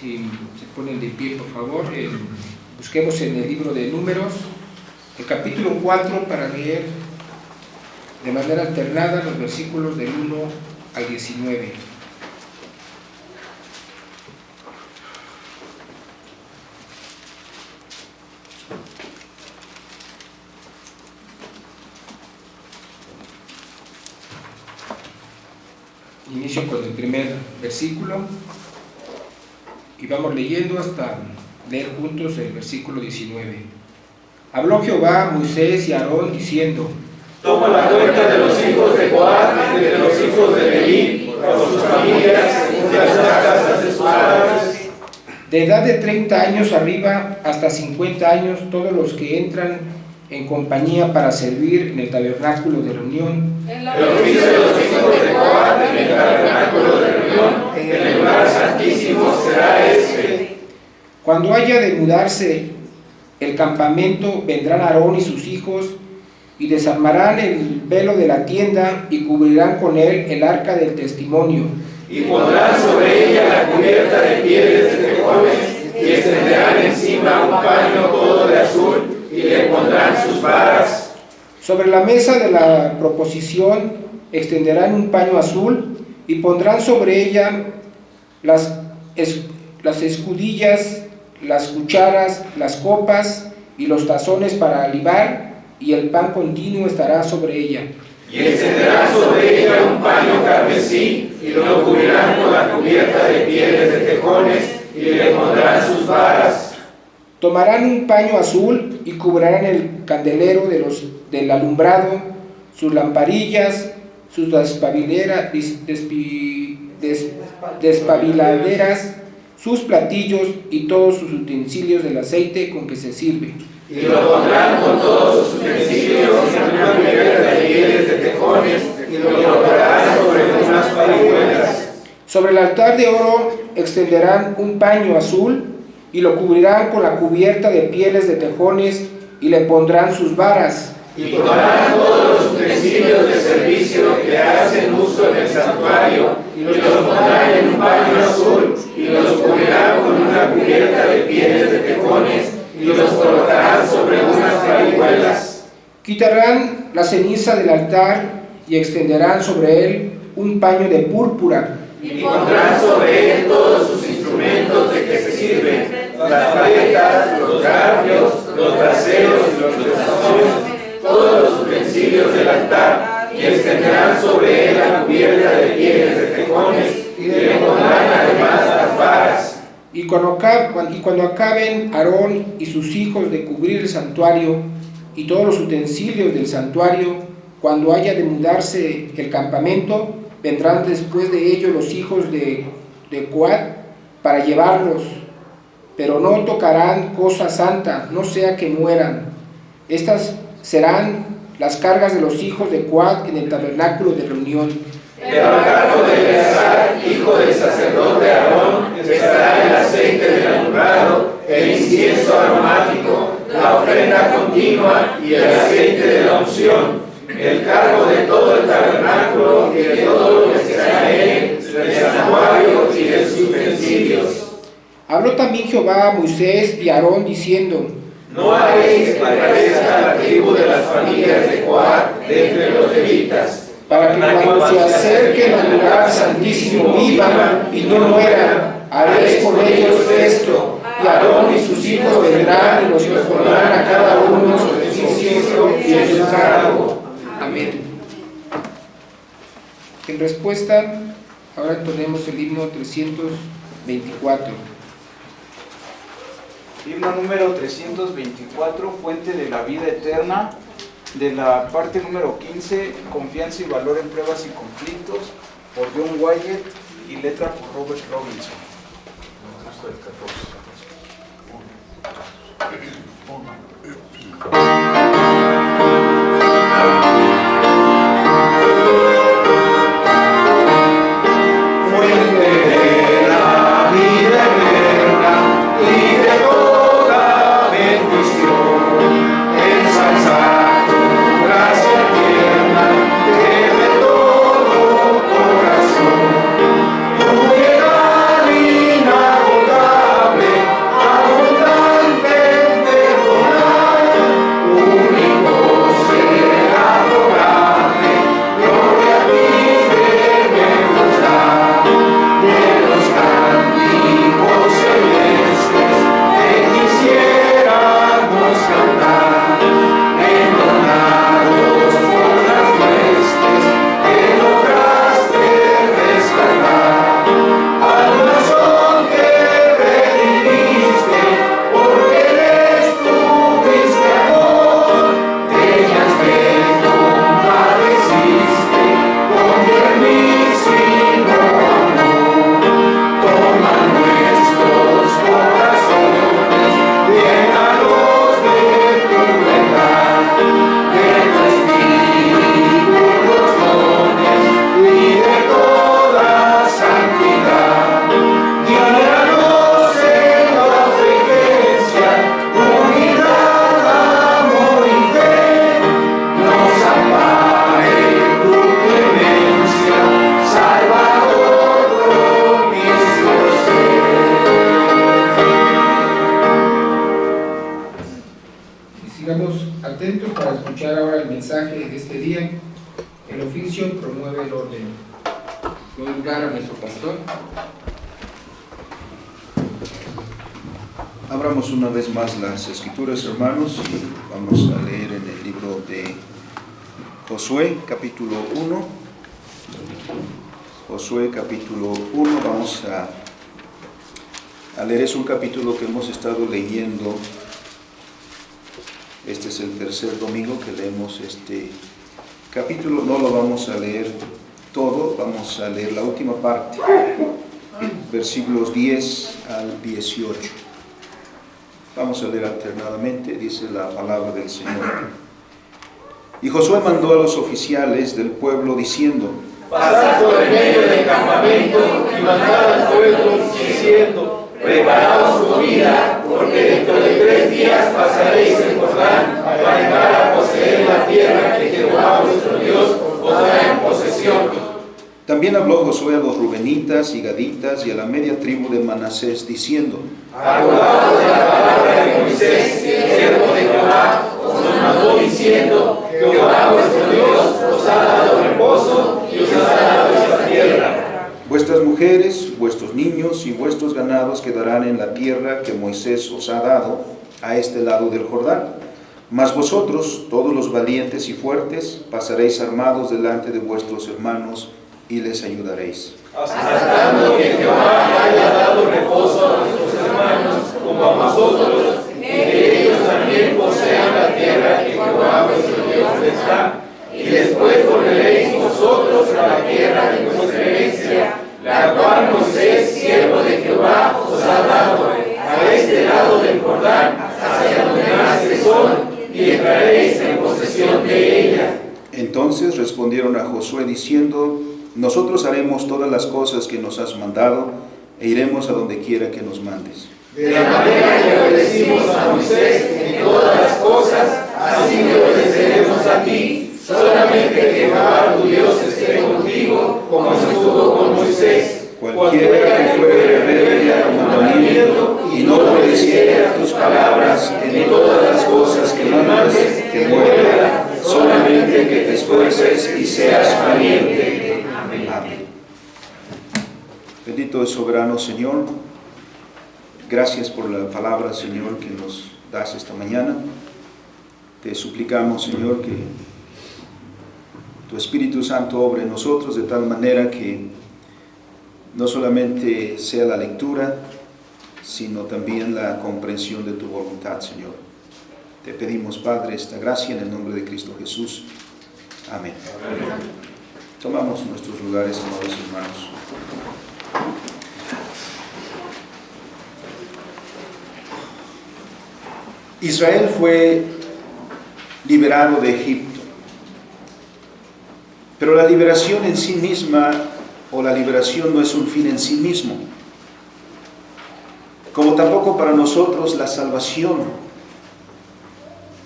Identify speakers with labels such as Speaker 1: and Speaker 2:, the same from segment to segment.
Speaker 1: Si se ponen de pie, por favor, busquemos en el libro de Números, el capítulo 4, para leer de manera alternada los versículos del 1 al 19. Inicio con el primer versículo y vamos leyendo hasta leer juntos el versículo 19. Habló Jehová a Moisés y a Aarón diciendo:
Speaker 2: Toma la cuenta de los hijos de Coat y de los hijos de Leví, por sus familias, según las casas de sus padres.
Speaker 1: De edad de 30 años arriba hasta 50 años, todos los que entran en compañía para servir en el tabernáculo de reunión.
Speaker 2: El oficio de los hijos de Coat en el tabernáculo de reunión, en el lugar santísimo, será este.
Speaker 1: Cuando haya de mudarse el campamento, vendrán Aarón y sus hijos y desarmarán el velo de la tienda y cubrirán con él el arca del testimonio.
Speaker 2: Y pondrán sobre ella la cubierta de pieles de tejones y extenderán encima un paño todo de azul y le pondrán sus varas.
Speaker 1: Sobre la mesa de la proposición extenderán un paño azul y pondrán sobre ella las escudillas, las cucharas, las copas y los tazones para alivar, y el pan continuo estará sobre ella.
Speaker 2: Y extenderán sobre ella un paño carmesí y lo cubrirán con la cubierta de pieles de tejones y le pondrán sus varas.
Speaker 1: Tomarán un paño azul y cubrirán el candelero del alumbrado, sus lamparillas, sus despabiladeras, sus platillos y todos sus utensilios del aceite con que se sirve.
Speaker 2: Y lo pondrán con todos sus utensilios en una cubierta de pieles de tejones y lo colocarán sobre unas parihuelas.
Speaker 1: Sobre el altar de oro extenderán un paño azul y lo cubrirán con la cubierta de pieles de tejones y le pondrán sus varas.
Speaker 2: Y tomarán todos los utensilios de servicio que hacen uso en el santuario y los pondrán en un paño azul y los cubrirán con una cubierta de pieles de tejones y los colocarán sobre unas parihuelas.
Speaker 1: Quitarán la ceniza del altar y extenderán sobre él un paño de púrpura.
Speaker 2: Y pondrán sobre él todos sus instrumentos de que se sirven, las palletas, los garfios, los braseros y los tazones, todos los utensilios del altar, y extenderán sobre él la cubierta de pieles de tejones y le pondrán además las varas.
Speaker 1: Y cuando acaben Aarón y sus hijos de cubrir el santuario y todos los utensilios del santuario, cuando haya de mudarse el campamento, vendrán después de ello los hijos de Coat para llevarlos, pero no tocarán cosa santa, no sea que mueran. Estas serán las cargas de los hijos de Coat en el tabernáculo de reunión.
Speaker 2: Pero a cargo de Eleazar, hijo del sacerdote Aarón, estará el aceite del alumbrado, el incienso aromático, la ofrenda continua y el aceite de la unción, el cargo de todo el tabernáculo y de todo lo que está en él, del santuario y de sus utensilios.
Speaker 1: Habló también Jehová a Moisés y a Aarón diciendo:
Speaker 2: No haréis que perezca la tribu de las familias de Coat de entre los levitas,
Speaker 1: para que cuando se acerquen al lugar santísimo vivan y no mueran. Haréis con ellos esto, y Aarón y sus hijos vendrán y los pondrán a cada uno su oficio y en su cargo. Amén. En respuesta, ahora entonemos el himno 324.
Speaker 3: Himno número 324, Fuente de la Vida Eterna, de la parte número 15, Confianza y Valor en Pruebas y Conflictos, por John Wyatt, y letra por Robert Robinson.
Speaker 2: Inagotable
Speaker 1: atentos para escuchar ahora el mensaje de este día. El oficio promueve el orden. Doy lugar a nuestro pastor.
Speaker 4: Abramos una vez más las Escrituras, hermanos, y vamos a leer en el libro de Josué, capítulo 1. Josué, capítulo 1, vamos a leer. Es un capítulo que hemos estado leyendo. Este es el tercer domingo que leemos este capítulo. No lo vamos a leer todo, vamos a leer la última parte, versículos 10 al 18. Vamos a leer alternadamente, dice la palabra del Señor. Y Josué mandó a los oficiales del pueblo diciendo:
Speaker 2: Pasad por el medio del campamento y mandad al pueblo diciendo: preparaos comida, porque dentro de 3 días pasaréis el Jordán para entrar a poseer la tierra que Jehová vuestro Dios os da en posesión.
Speaker 4: También habló Josué a los rubenitas y gaditas y a la media tribu de Manasés, diciendo:
Speaker 2: acordaos de la palabra de Moisés, siervo de Jehová, os mandó diciendo: Jehová vuestro Dios os ha dado reposo y os ha dado esta tierra.
Speaker 4: Vuestras mujeres, vuestros niños y vuestros ganados quedarán en la tierra que Moisés os ha dado a este lado del Jordán. Mas vosotros, todos los valientes y fuertes, pasaréis armados delante de vuestros hermanos y les ayudaréis.
Speaker 2: Hasta tanto que Jehová haya dado reposo a nuestros hermanos como a vosotros, y que ellos también posean la tierra que Jehová vuestro Dios les da. Y después volveréis vosotros a la tierra de vuestra herencia, la cual Moisés, siervo de Jehová, os ha dado, a este lado del Jordán, hacia donde nace Sol, y entraréis en posesión de ella.
Speaker 4: Entonces respondieron a Josué diciendo: nosotros haremos todas las cosas que nos has mandado, e iremos a donde quiera que nos mandes.
Speaker 2: De la manera que obedecimos a Moisés en todas las cosas, así te obedeceremos a ti. Solamente que Jehová tu Dios esté contigo, como estuvo con Moisés.
Speaker 4: Cualquiera que fuere rebelde a tu mandamiento y no obedeciere a tus palabras en todas las cosas que mandas, que muera. Solamente que te esfuerces y seas valiente. Amén. Bendito y soberano Señor, gracias por la palabra, Señor, que nos das esta mañana. Te suplicamos, Señor, que tu Espíritu Santo obre en nosotros de tal manera que no solamente sea la lectura, sino también la comprensión de tu voluntad, Señor. Te pedimos, Padre, esta gracia en el nombre de Cristo Jesús. Amén. Amén. Tomamos nuestros lugares, amados hermanos. Israel fue liberado de Egipto, pero la liberación en sí misma, o la liberación, no es un fin en sí mismo, como tampoco para nosotros la salvación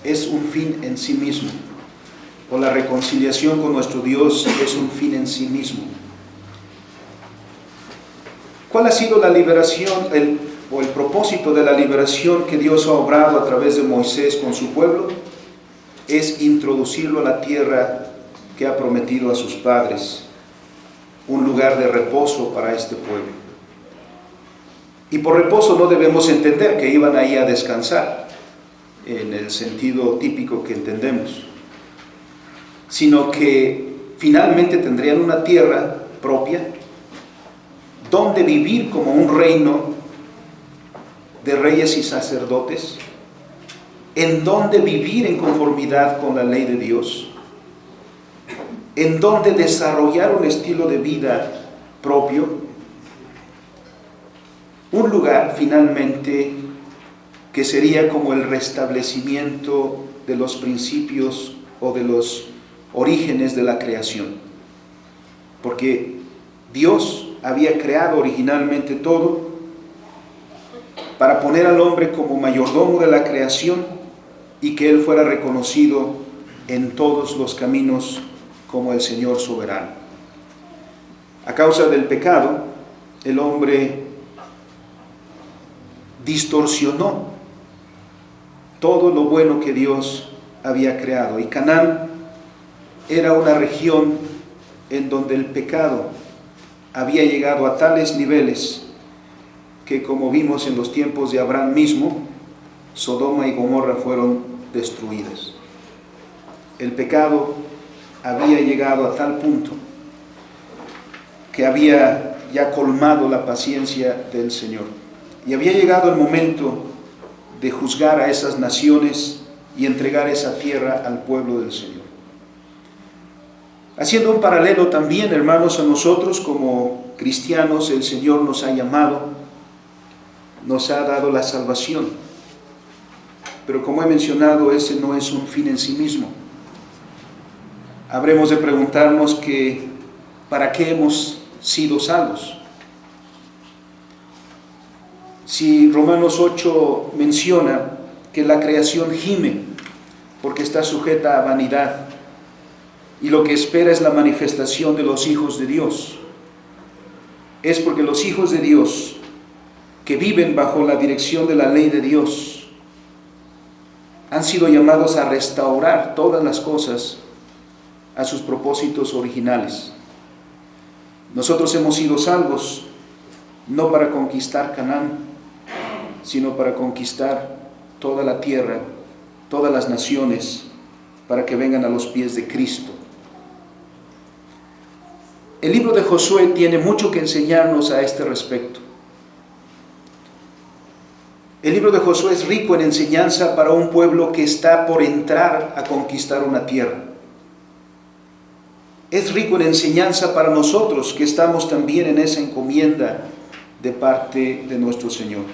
Speaker 4: es un fin en sí mismo, o la reconciliación con nuestro Dios es un fin en sí mismo. ¿Cuál ha sido la liberación, el propósito de la liberación que Dios ha obrado a través de Moisés con su pueblo? Es introducirlo a la tierra que ha prometido a sus padres, un lugar de reposo para este pueblo. Y por reposo no debemos entender que iban ahí a descansar, en el sentido típico que entendemos, sino que finalmente tendrían una tierra propia, donde vivir como un reino de reyes y sacerdotes, en donde vivir en conformidad con la ley de Dios, en donde desarrollar un estilo de vida propio, un lugar finalmente que sería como el restablecimiento de los principios o de los orígenes de la creación, porque Dios había creado originalmente todo para poner al hombre como mayordomo de la creación y que él fuera reconocido en todos los caminos como el Señor soberano. A causa del pecado, el hombre distorsionó todo lo bueno que Dios había creado. Y Canaán era una región en donde el pecado había llegado a tales niveles que, como vimos en los tiempos de Abraham mismo, Sodoma y Gomorra fueron destruidas. El pecado había llegado a tal punto que había ya colmado la paciencia del Señor. Y había llegado el momento de juzgar a esas naciones y entregar esa tierra al pueblo del Señor. Haciendo un paralelo también, hermanos, a nosotros como cristianos, el Señor nos ha llamado, nos ha dado la salvación. Pero como he mencionado, ese no es un fin en sí mismo. Habremos de preguntarnos que ¿para qué hemos sido salvos? Si Romanos 8 menciona que la creación gime porque está sujeta a vanidad y lo que espera es la manifestación de los hijos de Dios, es porque los hijos de Dios que viven bajo la dirección de la ley de Dios han sido llamados a restaurar todas las cosas a sus propósitos originales. Nosotros hemos sido salvos no para conquistar Canaán, sino para conquistar toda la tierra, todas las naciones, para que vengan a los pies de Cristo. El libro de Josué tiene mucho que enseñarnos a este respecto. El libro de Josué es rico en enseñanza para un pueblo que está por entrar a conquistar una tierra. Es rico en enseñanza para nosotros que estamos también en esa encomienda de parte de nuestro Señor.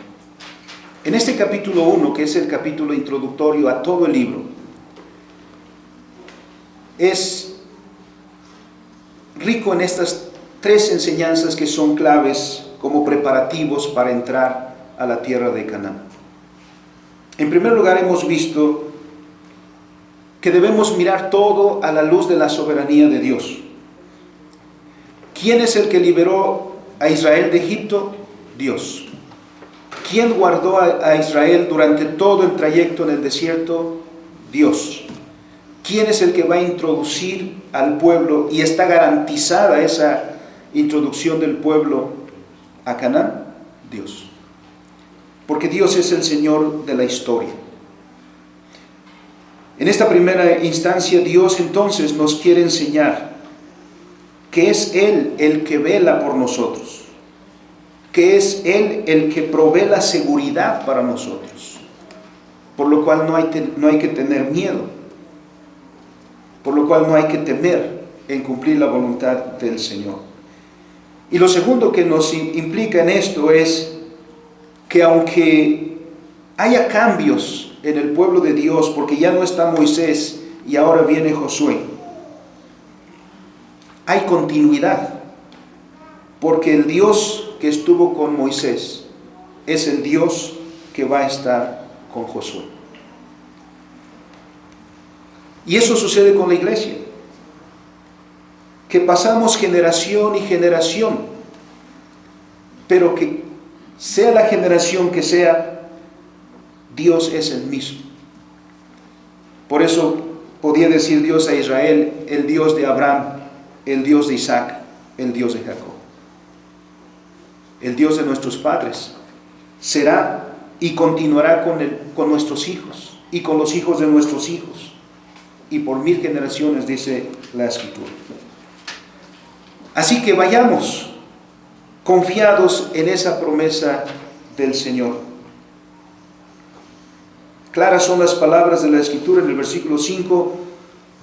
Speaker 4: En este capítulo 1, que es el capítulo introductorio a todo el libro, es rico en estas tres enseñanzas que son claves como preparativos para entrar a la tierra de Canaán. En primer lugar, hemos visto que debemos mirar todo a la luz de la soberanía de Dios. ¿Quién es el que liberó a Israel de Egipto? Dios. ¿Quién guardó a Israel durante todo el trayecto en el desierto? Dios. ¿Quién es el que va a introducir al pueblo y está garantizada esa introducción del pueblo a Canaán? Dios. Porque Dios es el Señor de la historia. En esta primera instancia, Dios entonces nos quiere enseñar que es Él el que vela por nosotros, que es Él el que provee la seguridad para nosotros, por lo cual no hay que tener miedo, por lo cual no hay que temer en cumplir la voluntad del Señor. Y lo segundo que nos implica en esto es que aunque haya cambios en el pueblo de Dios, porque ya no está Moisés y ahora viene Josué, hay continuidad, porque el Dios que estuvo con Moisés es el Dios que va a estar con Josué. Y eso sucede con la iglesia, que pasamos generación y generación, pero que sea la generación que sea, Dios es el mismo. Por eso podía decir Dios a Israel, el Dios de Abraham, el Dios de Isaac, el Dios de Jacob. El Dios de nuestros padres será y continuará con nuestros hijos y con los hijos de nuestros hijos y por 1000 generaciones, dice la Escritura. Así que vayamos confiados en esa promesa del Señor. Claras son las palabras de la Escritura. En el versículo 5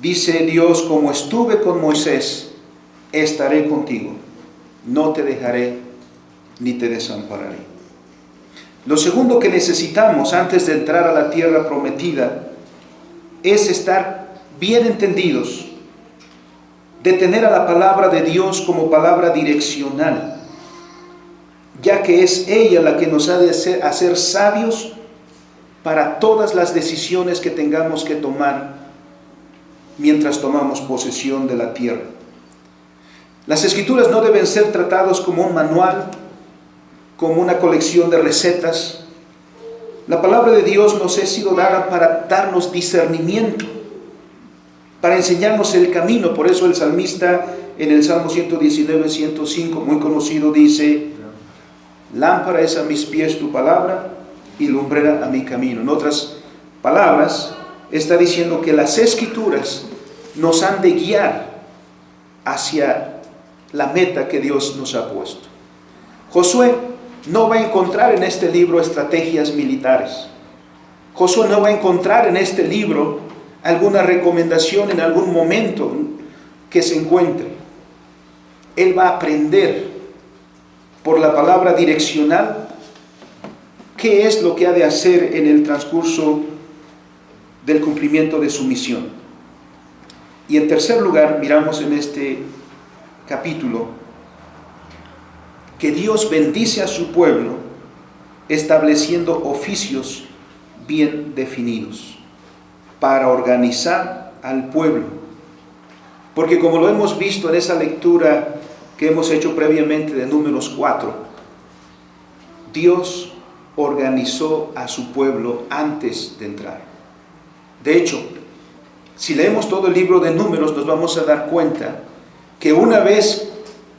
Speaker 4: dice Dios: como estuve con Moisés, estaré contigo, no te dejaré ni te desampararé. Lo segundo que necesitamos antes de entrar a la tierra prometida es estar bien entendidos, de tener a la palabra de Dios como palabra direccional, ya que es ella la que nos ha de hacer sabios para todas las decisiones que tengamos que tomar mientras tomamos posesión de la tierra. Las Escrituras no deben ser tratadas como un manual, como una colección de recetas. La palabra de Dios nos ha sido dada para darnos discernimiento para enseñarnos el camino. Por eso el salmista en el Salmo 119, 105, muy conocido, dice: lámpara es a mis pies tu palabra y lumbrera a mi camino. En otras palabras, está diciendo que las Escrituras nos han de guiar hacia la meta que Dios nos ha puesto. Josué no va a encontrar en este libro estrategias militares. Josué no va a encontrar en este libro alguna recomendación en algún momento que se encuentre. Él va a aprender por la palabra direccional qué es lo que ha de hacer en el transcurso del cumplimiento de su misión. Y en tercer lugar, miramos en este capítulo que Dios bendice a su pueblo estableciendo oficios bien definidos para organizar al pueblo. Porque como lo hemos visto en esa lectura que hemos hecho previamente de Números 4, Dios organizó a su pueblo antes de entrar. De hecho, si leemos todo el libro de Números, nos vamos a dar cuenta que una vez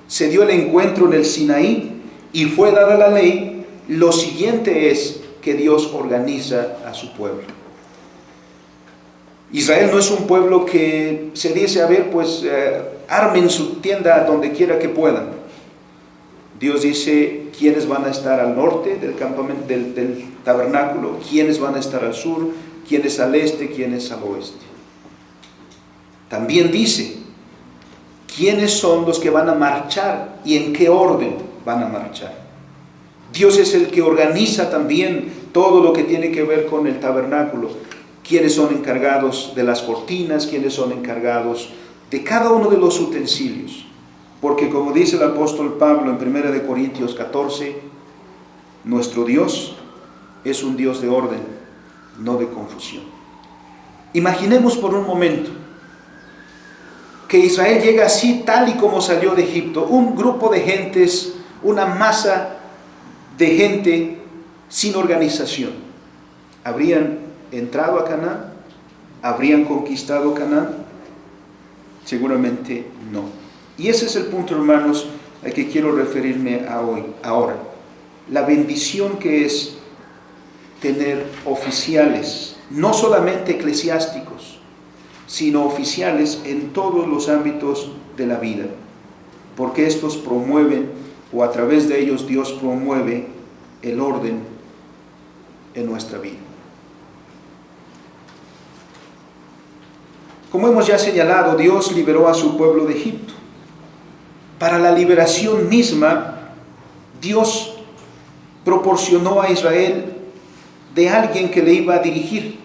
Speaker 4: se dio el encuentro en el Sinaí y fue dada la ley, lo siguiente es que Dios organiza a su pueblo. Israel no es un pueblo que se dice, a ver, pues armen su tienda donde quiera que puedan. Dios dice quiénes van a estar al norte del campamento, del tabernáculo, quiénes van a estar al sur, quiénes al este, quiénes al oeste. También dice quiénes son los que van a marchar y en qué orden van a marchar. Dios es el que organiza también todo lo que tiene que ver con el tabernáculo. Quiénes son encargados de las cortinas, quiénes son encargados de cada uno de los utensilios. Porque como dice el apóstol Pablo en 1 Corintios 14, nuestro Dios es un Dios de orden, no de confusión. Imaginemos por un momento que Israel llega así tal y como salió de Egipto, un grupo de gentes, una masa de gente sin organización. ¿Habrían entrado a Canaán? ¿Habrían conquistado Canaán? Seguramente no. Y ese es el punto, hermanos, al que quiero referirme ahora. La bendición que es tener oficiales, no solamente eclesiásticos, sino oficiales en todos los ámbitos de la vida, porque estos promueven, o a través de ellos Dios promueve el orden en nuestra vida. Como hemos ya señalado, Dios liberó a su pueblo de Egipto. Para la liberación misma, Dios proporcionó a Israel de alguien que le iba a dirigir.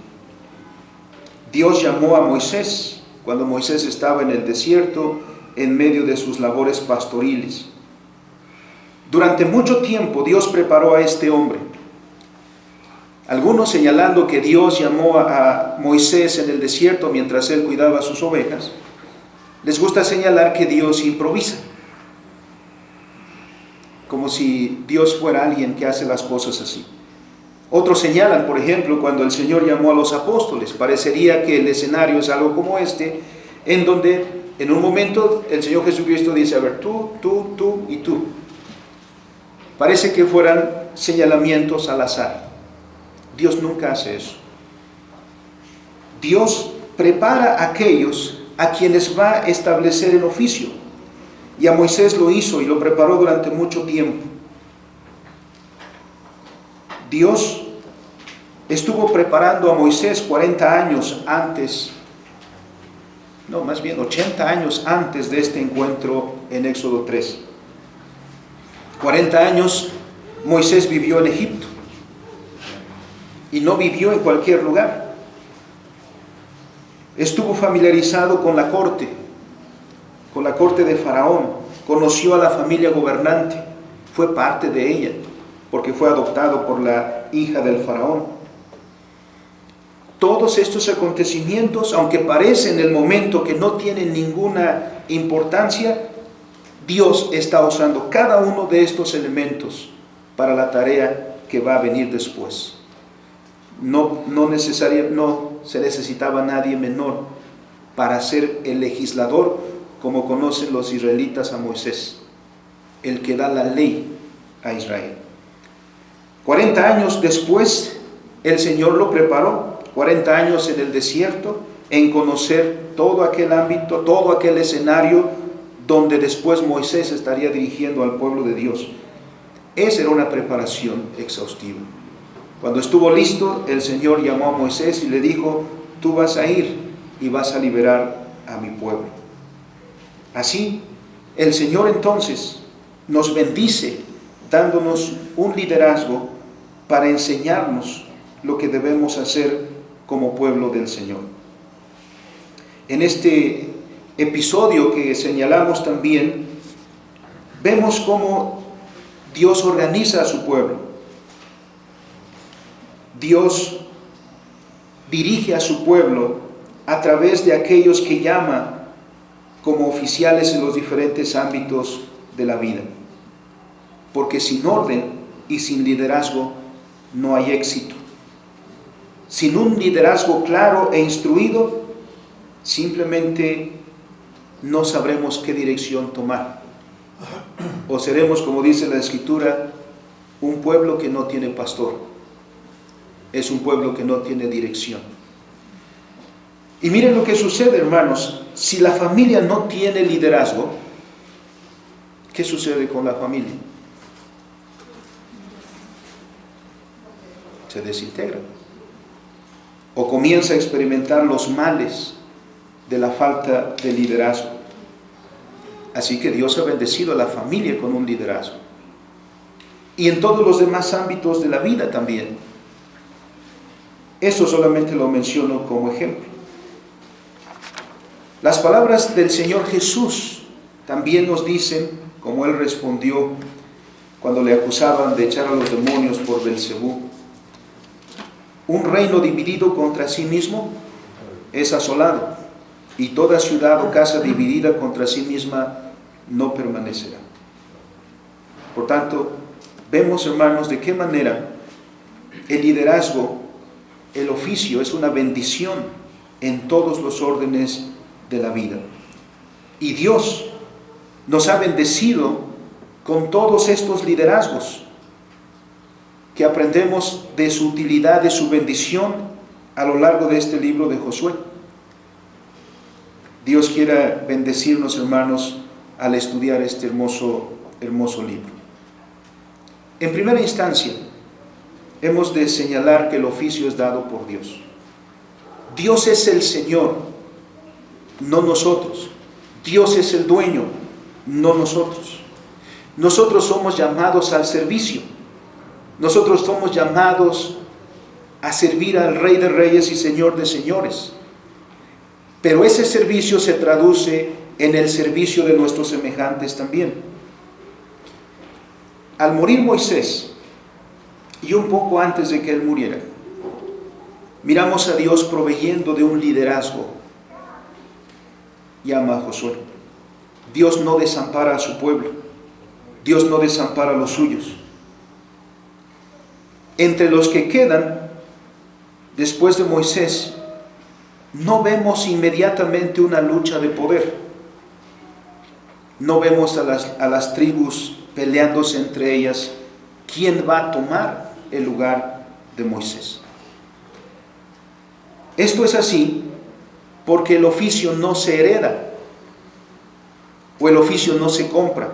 Speaker 4: Dios llamó a Moisés cuando Moisés estaba en el desierto en medio de sus labores pastoriles. Durante mucho tiempo Dios preparó a este hombre. Algunos señalando que Dios llamó a Moisés en el desierto mientras él cuidaba sus ovejas, les gusta señalar que Dios improvisa, como si Dios fuera alguien que hace las cosas así. Otros señalan, por ejemplo, cuando el Señor llamó a los apóstoles, parecería que el escenario es algo como este, en donde en un momento el Señor Jesucristo dice, a ver, tú y tú. Parece que fueran señalamientos al azar. Dios nunca hace eso. Dios prepara a aquellos a quienes va a establecer el oficio. Y a Moisés lo hizo y lo preparó durante mucho tiempo. Dios estuvo preparando a Moisés 40 años antes, no, más bien 80 años antes de este encuentro en Éxodo 3. 40 años Moisés vivió en Egipto y no vivió en cualquier lugar. Estuvo familiarizado con la corte de Faraón, conoció a la familia gobernante, fue parte de ella, porque fue adoptado por la hija del Faraón. Todos estos acontecimientos, aunque parecen en el momento que no tienen ninguna importancia, Dios está usando cada uno de estos elementos para la tarea que va a venir después. No se necesitaba nadie menor para ser el legislador, como conocen los israelitas a Moisés, el que da la ley a Israel. 40 años después, el Señor lo preparó, 40 años en el desierto, en conocer todo aquel ámbito, todo aquel escenario donde después Moisés estaría dirigiendo al pueblo de Dios. Esa era una preparación exhaustiva. Cuando estuvo listo, el Señor llamó a Moisés y le dijo: tú vas a ir y vas a liberar a mi pueblo. Así, el Señor entonces nos bendice dándonos un liderazgo para enseñarnos lo que debemos hacer como pueblo del Señor. En este episodio que señalamos también, vemos cómo Dios organiza a su pueblo. Dios dirige a su pueblo a través de aquellos que llama como oficiales en los diferentes ámbitos de la vida. Porque sin orden y sin liderazgo no hay éxito. Sin un liderazgo claro e instruido, simplemente no sabremos qué dirección tomar. O seremos, como dice la Escritura, un pueblo que no tiene pastor. Es un pueblo que no tiene dirección. Y miren lo que sucede, hermanos. Si la familia no tiene liderazgo, ¿qué sucede con la familia? Se desintegra. O comienza a experimentar los males de la falta de liderazgo. Así que Dios ha bendecido a la familia con un liderazgo. Y en todos los demás ámbitos de la vida también. Eso solamente lo menciono como ejemplo. Las palabras del Señor Jesús también nos dicen, como Él respondió cuando le acusaban de echar a los demonios por Belcebú: un reino dividido contra sí mismo es asolado, y toda ciudad o casa dividida contra sí misma no permanecerá. Por tanto, vemos, hermanos, de qué manera el liderazgo, el oficio, es una bendición en todos los órdenes de la vida. Y Dios nos ha bendecido con todos estos liderazgos que aprendemos de su utilidad, de su bendición a lo largo de este libro de Josué. Dios quiera bendecirnos, hermanos, al estudiar este hermoso libro. En primera instancia, hemos de señalar que el oficio es dado por Dios. Dios es el Señor, no nosotros. Dios es el dueño, no nosotros. Nosotros somos llamados al servicio. Nosotros somos llamados a servir al Rey de Reyes y Señor de Señores. Pero ese servicio se traduce en el servicio de nuestros semejantes también. Al morir Moisés, y un poco antes de que él muriera, miramos a Dios proveyendo de un liderazgo. Llama a Josué. Dios no desampara a su pueblo. Dios no desampara a los suyos. Entre los que quedan después de Moisés, no vemos inmediatamente una lucha de poder. No vemos a las tribus peleándose entre ellas quién va a tomar el lugar de Moisés. Esto es así porque el oficio no se hereda o el oficio no se compra,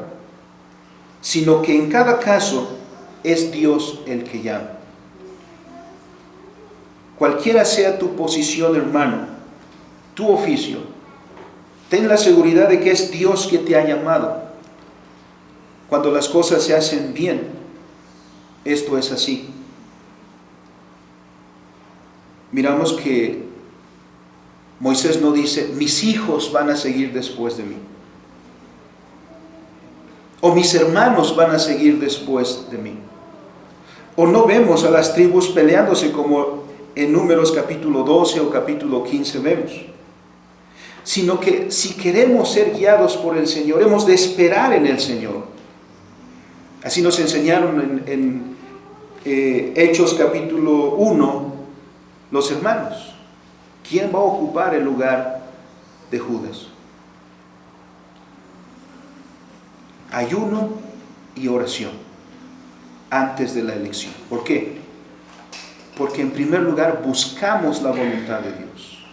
Speaker 4: sino que en cada caso es Dios el que llama. Cualquiera sea tu posición, hermano, tu oficio, ten la seguridad de que es Dios que te ha llamado. Cuando las cosas se hacen bien, esto es así. Miramos que Moisés no dice: mis hijos van a seguir después de mí, o mis hermanos van a seguir después de mí. O no vemos a las tribus peleándose como en Números capítulo 12 o capítulo 15 vemos, sino que si queremos ser guiados por el Señor, hemos de esperar en el Señor. Así nos enseñaron en Hechos capítulo 1 los hermanos. ¿Quién va a ocupar el lugar de Judas. Ayuno y oración antes de la elección. ¿Por qué? Porque en primer lugar buscamos la voluntad de Dios.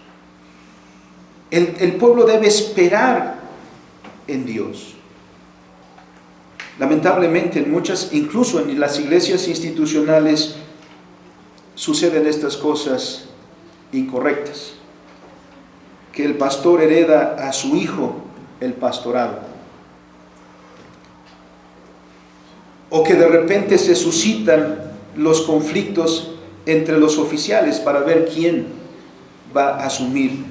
Speaker 4: El pueblo debe esperar en Dios. Lamentablemente en muchas, incluso en las iglesias institucionales, suceden estas cosas incorrectas. Que el pastor hereda a su hijo el pastorado. O que de repente se suscitan los conflictos entre los oficiales para ver quién va a asumir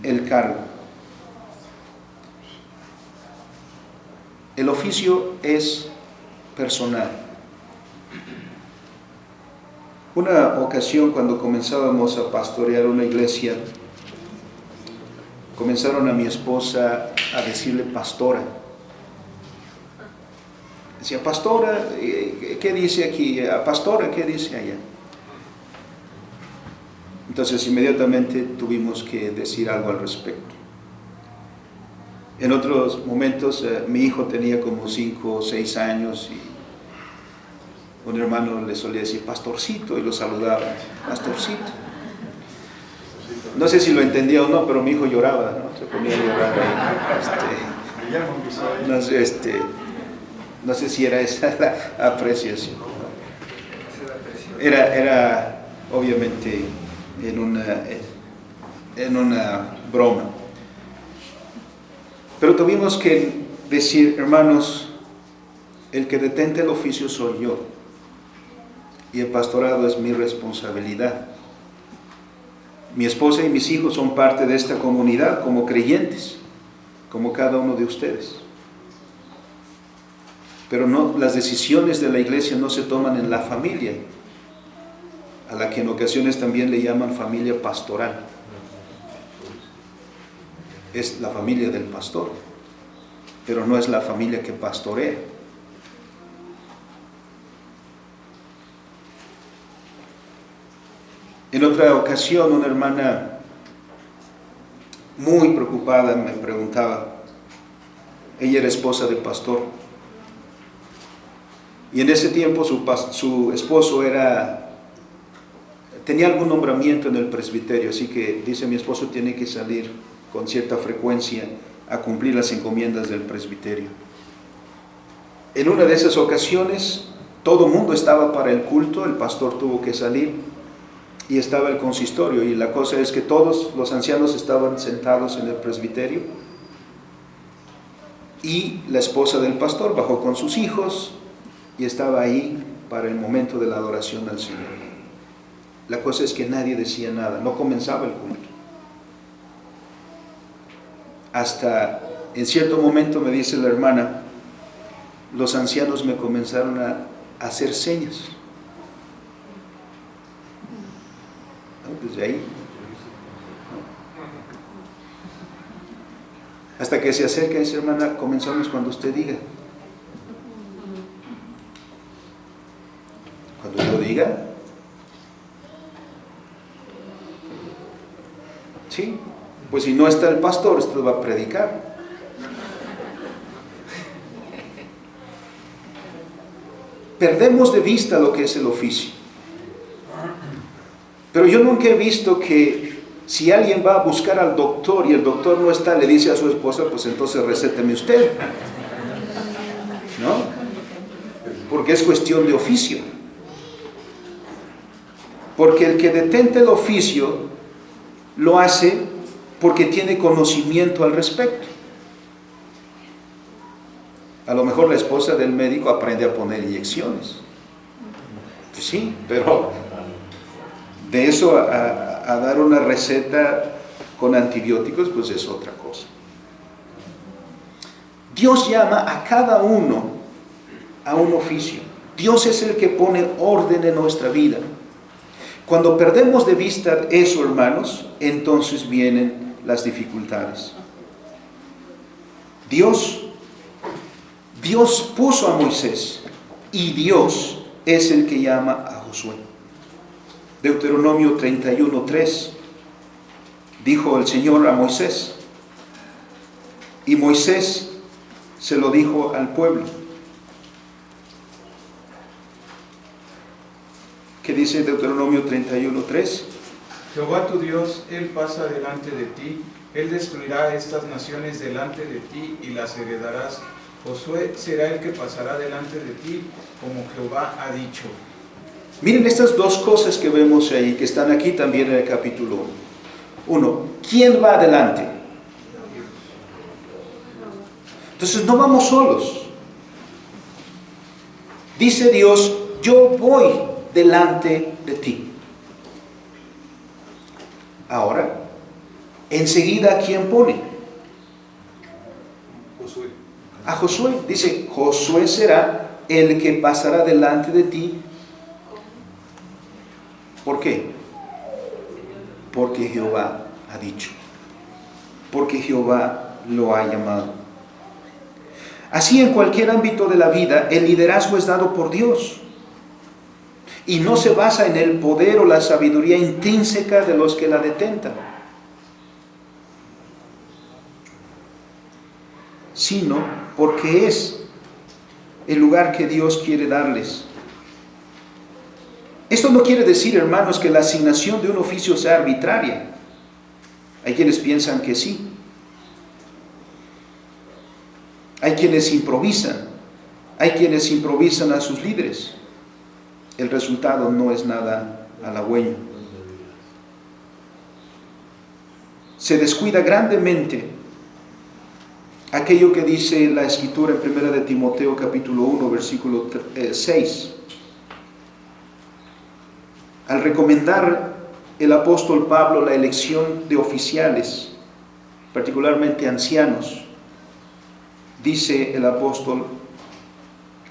Speaker 4: el cargo. El oficio es personal. Una ocasión, cuando comenzábamos a pastorear una iglesia, comenzaron a mi esposa a decirle pastora. Decía, pastora, ¿qué dice aquí? Pastora, ¿qué dice allá? Entonces inmediatamente tuvimos que decir algo al respecto. En otros momentos mi hijo tenía como 5 o 6 años y un hermano le solía decir pastorcito y lo saludaba, pastorcito. No sé si lo entendía o no, pero mi hijo lloraba, ¿no? Se ponía a llorar ahí. No sé si era esa la apreciación. Era obviamente en una broma. Pero tuvimos que decir, hermanos, el que detente el oficio soy yo, y el pastorado es mi responsabilidad. Mi esposa y mis hijos son parte de esta comunidad como creyentes, como cada uno de ustedes. Pero no, las decisiones de la iglesia no se toman en la familia, a la que en ocasiones también le llaman familia pastoral. Es la familia del pastor, pero no es la familia que pastorea. En otra ocasión, una hermana muy preocupada me preguntaba, ella era esposa de pastor, y en ese tiempo su esposo tenía algún nombramiento en el presbiterio, así que dice, mi esposo tiene que salir con cierta frecuencia a cumplir las encomiendas del presbiterio. En una de esas ocasiones, todo el mundo estaba para el culto, el pastor tuvo que salir y estaba el consistorio, y la cosa es que todos los ancianos estaban sentados en el presbiterio y la esposa del pastor bajó con sus hijos y estaba ahí para el momento de la adoración al Señor. La cosa es que nadie decía nada, no comenzaba el culto. Hasta en cierto momento me dice la hermana, los ancianos me comenzaron a hacer señas. ¿No? Desde ahí. Hasta que se acerca esa hermana, comenzamos cuando usted diga. Cuando yo diga. Sí. Pues si no está el pastor, usted va a predicar. Perdemos de vista lo que es el oficio. Pero yo nunca he visto que si alguien va a buscar al doctor y el doctor no está, le dice a su esposa, pues entonces recéteme usted. ¿No? Porque es cuestión de oficio. Porque el que detente el oficio lo hace porque tiene conocimiento al respecto. A lo mejor la esposa del médico aprende a poner inyecciones. Pues sí, pero de eso a dar una receta con antibióticos, pues es otra cosa. Dios llama a cada uno a un oficio. Dios es el que pone orden en nuestra vida. Cuando perdemos de vista eso, hermanos, entonces vienen las dificultades. Dios puso a Moisés y Dios es el que llama a Josué. Deuteronomio 31:3 dijo el Señor a Moisés, Y Moisés se lo dijo al pueblo. ¿Qué dice Deuteronomio 31:3?
Speaker 3: Jehová tu Dios, Él pasa delante de ti, Él destruirá estas naciones delante de ti y las heredarás. Josué será el que pasará delante de ti, como Jehová ha dicho.
Speaker 4: Miren estas dos cosas que vemos ahí, que están aquí también en el capítulo 1. ¿Quién va adelante? Entonces no vamos solos. Dice Dios, yo voy delante de ti. Ahora, enseguida, ¿quién pone?
Speaker 3: Josué.
Speaker 4: A Josué. Dice, Josué será el que pasará delante de ti. ¿Por qué? Porque Jehová ha dicho. Porque Jehová lo ha llamado. Así en cualquier ámbito de la vida, el liderazgo es dado por Dios. Y no se basa en el poder o la sabiduría intrínseca de los que la detentan, sino porque es el lugar que Dios quiere darles. Esto no quiere decir, hermanos, que la asignación de un oficio sea arbitraria. Hay quienes piensan que sí. Hay quienes improvisan. Hay quienes improvisan a sus líderes. El resultado no es nada halagüeño. Se descuida grandemente aquello que dice la Escritura en 1 de Timoteo capítulo 1, versículo 6. Al recomendar el apóstol Pablo la elección de oficiales, particularmente ancianos, dice el apóstol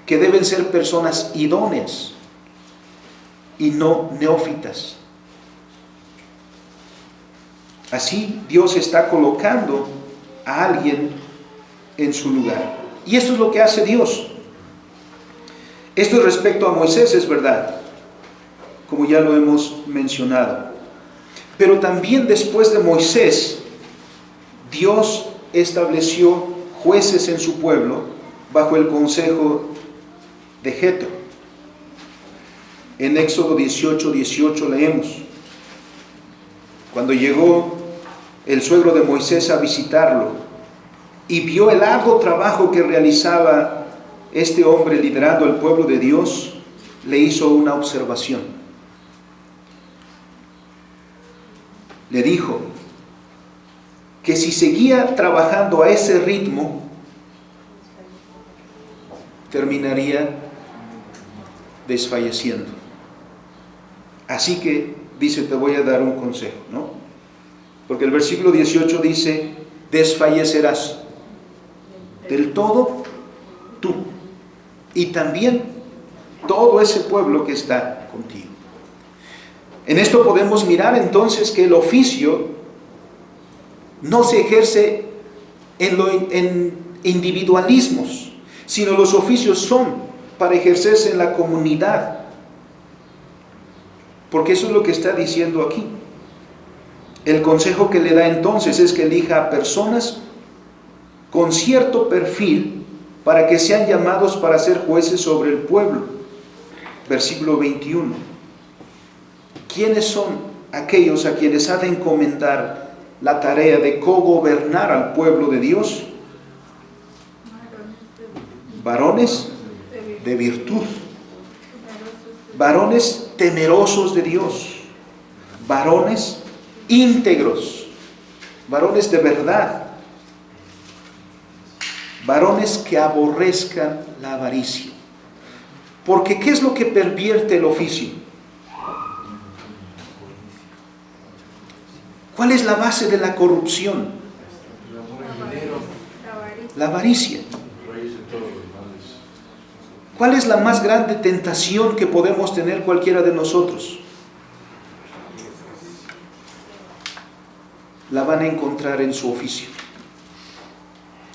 Speaker 4: que deben ser personas idóneas y no neófitas. Así Dios está colocando a alguien en su lugar. Y esto es lo que hace Dios. Esto respecto a Moisés es verdad, como ya lo hemos mencionado. Pero también después de Moisés, Dios estableció jueces en su pueblo bajo el consejo de Jetro. En Éxodo 18:18 leemos: cuando llegó el suegro de Moisés a visitarlo y vio el arduo trabajo que realizaba este hombre liderando el pueblo de Dios, le hizo una observación. Le dijo que si seguía trabajando a ese ritmo, terminaría desfalleciendo. Así que dice, te voy a dar un consejo, ¿no? Porque el versículo 18 dice, desfallecerás del todo tú y también todo ese pueblo que está contigo. En esto podemos mirar entonces que el oficio no se ejerce en individualismos, sino los oficios son para ejercerse en la comunidad. Porque eso es lo que está diciendo aquí. El consejo que le da entonces es que elija a personas con cierto perfil para que sean llamados para ser jueces sobre el pueblo. Versículo 21. ¿Quiénes son aquellos a quienes ha de encomendar la tarea de cogobernar al pueblo de Dios? Varones de virtud, varones temerosos de Dios, varones íntegros, varones de verdad, varones que aborrezcan la avaricia. Porque ¿qué es lo que pervierte el oficio? ¿Cuál es la base de la corrupción? La avaricia. ¿Cuál es la más grande tentación que podemos tener cualquiera de nosotros? La van a encontrar en su oficio,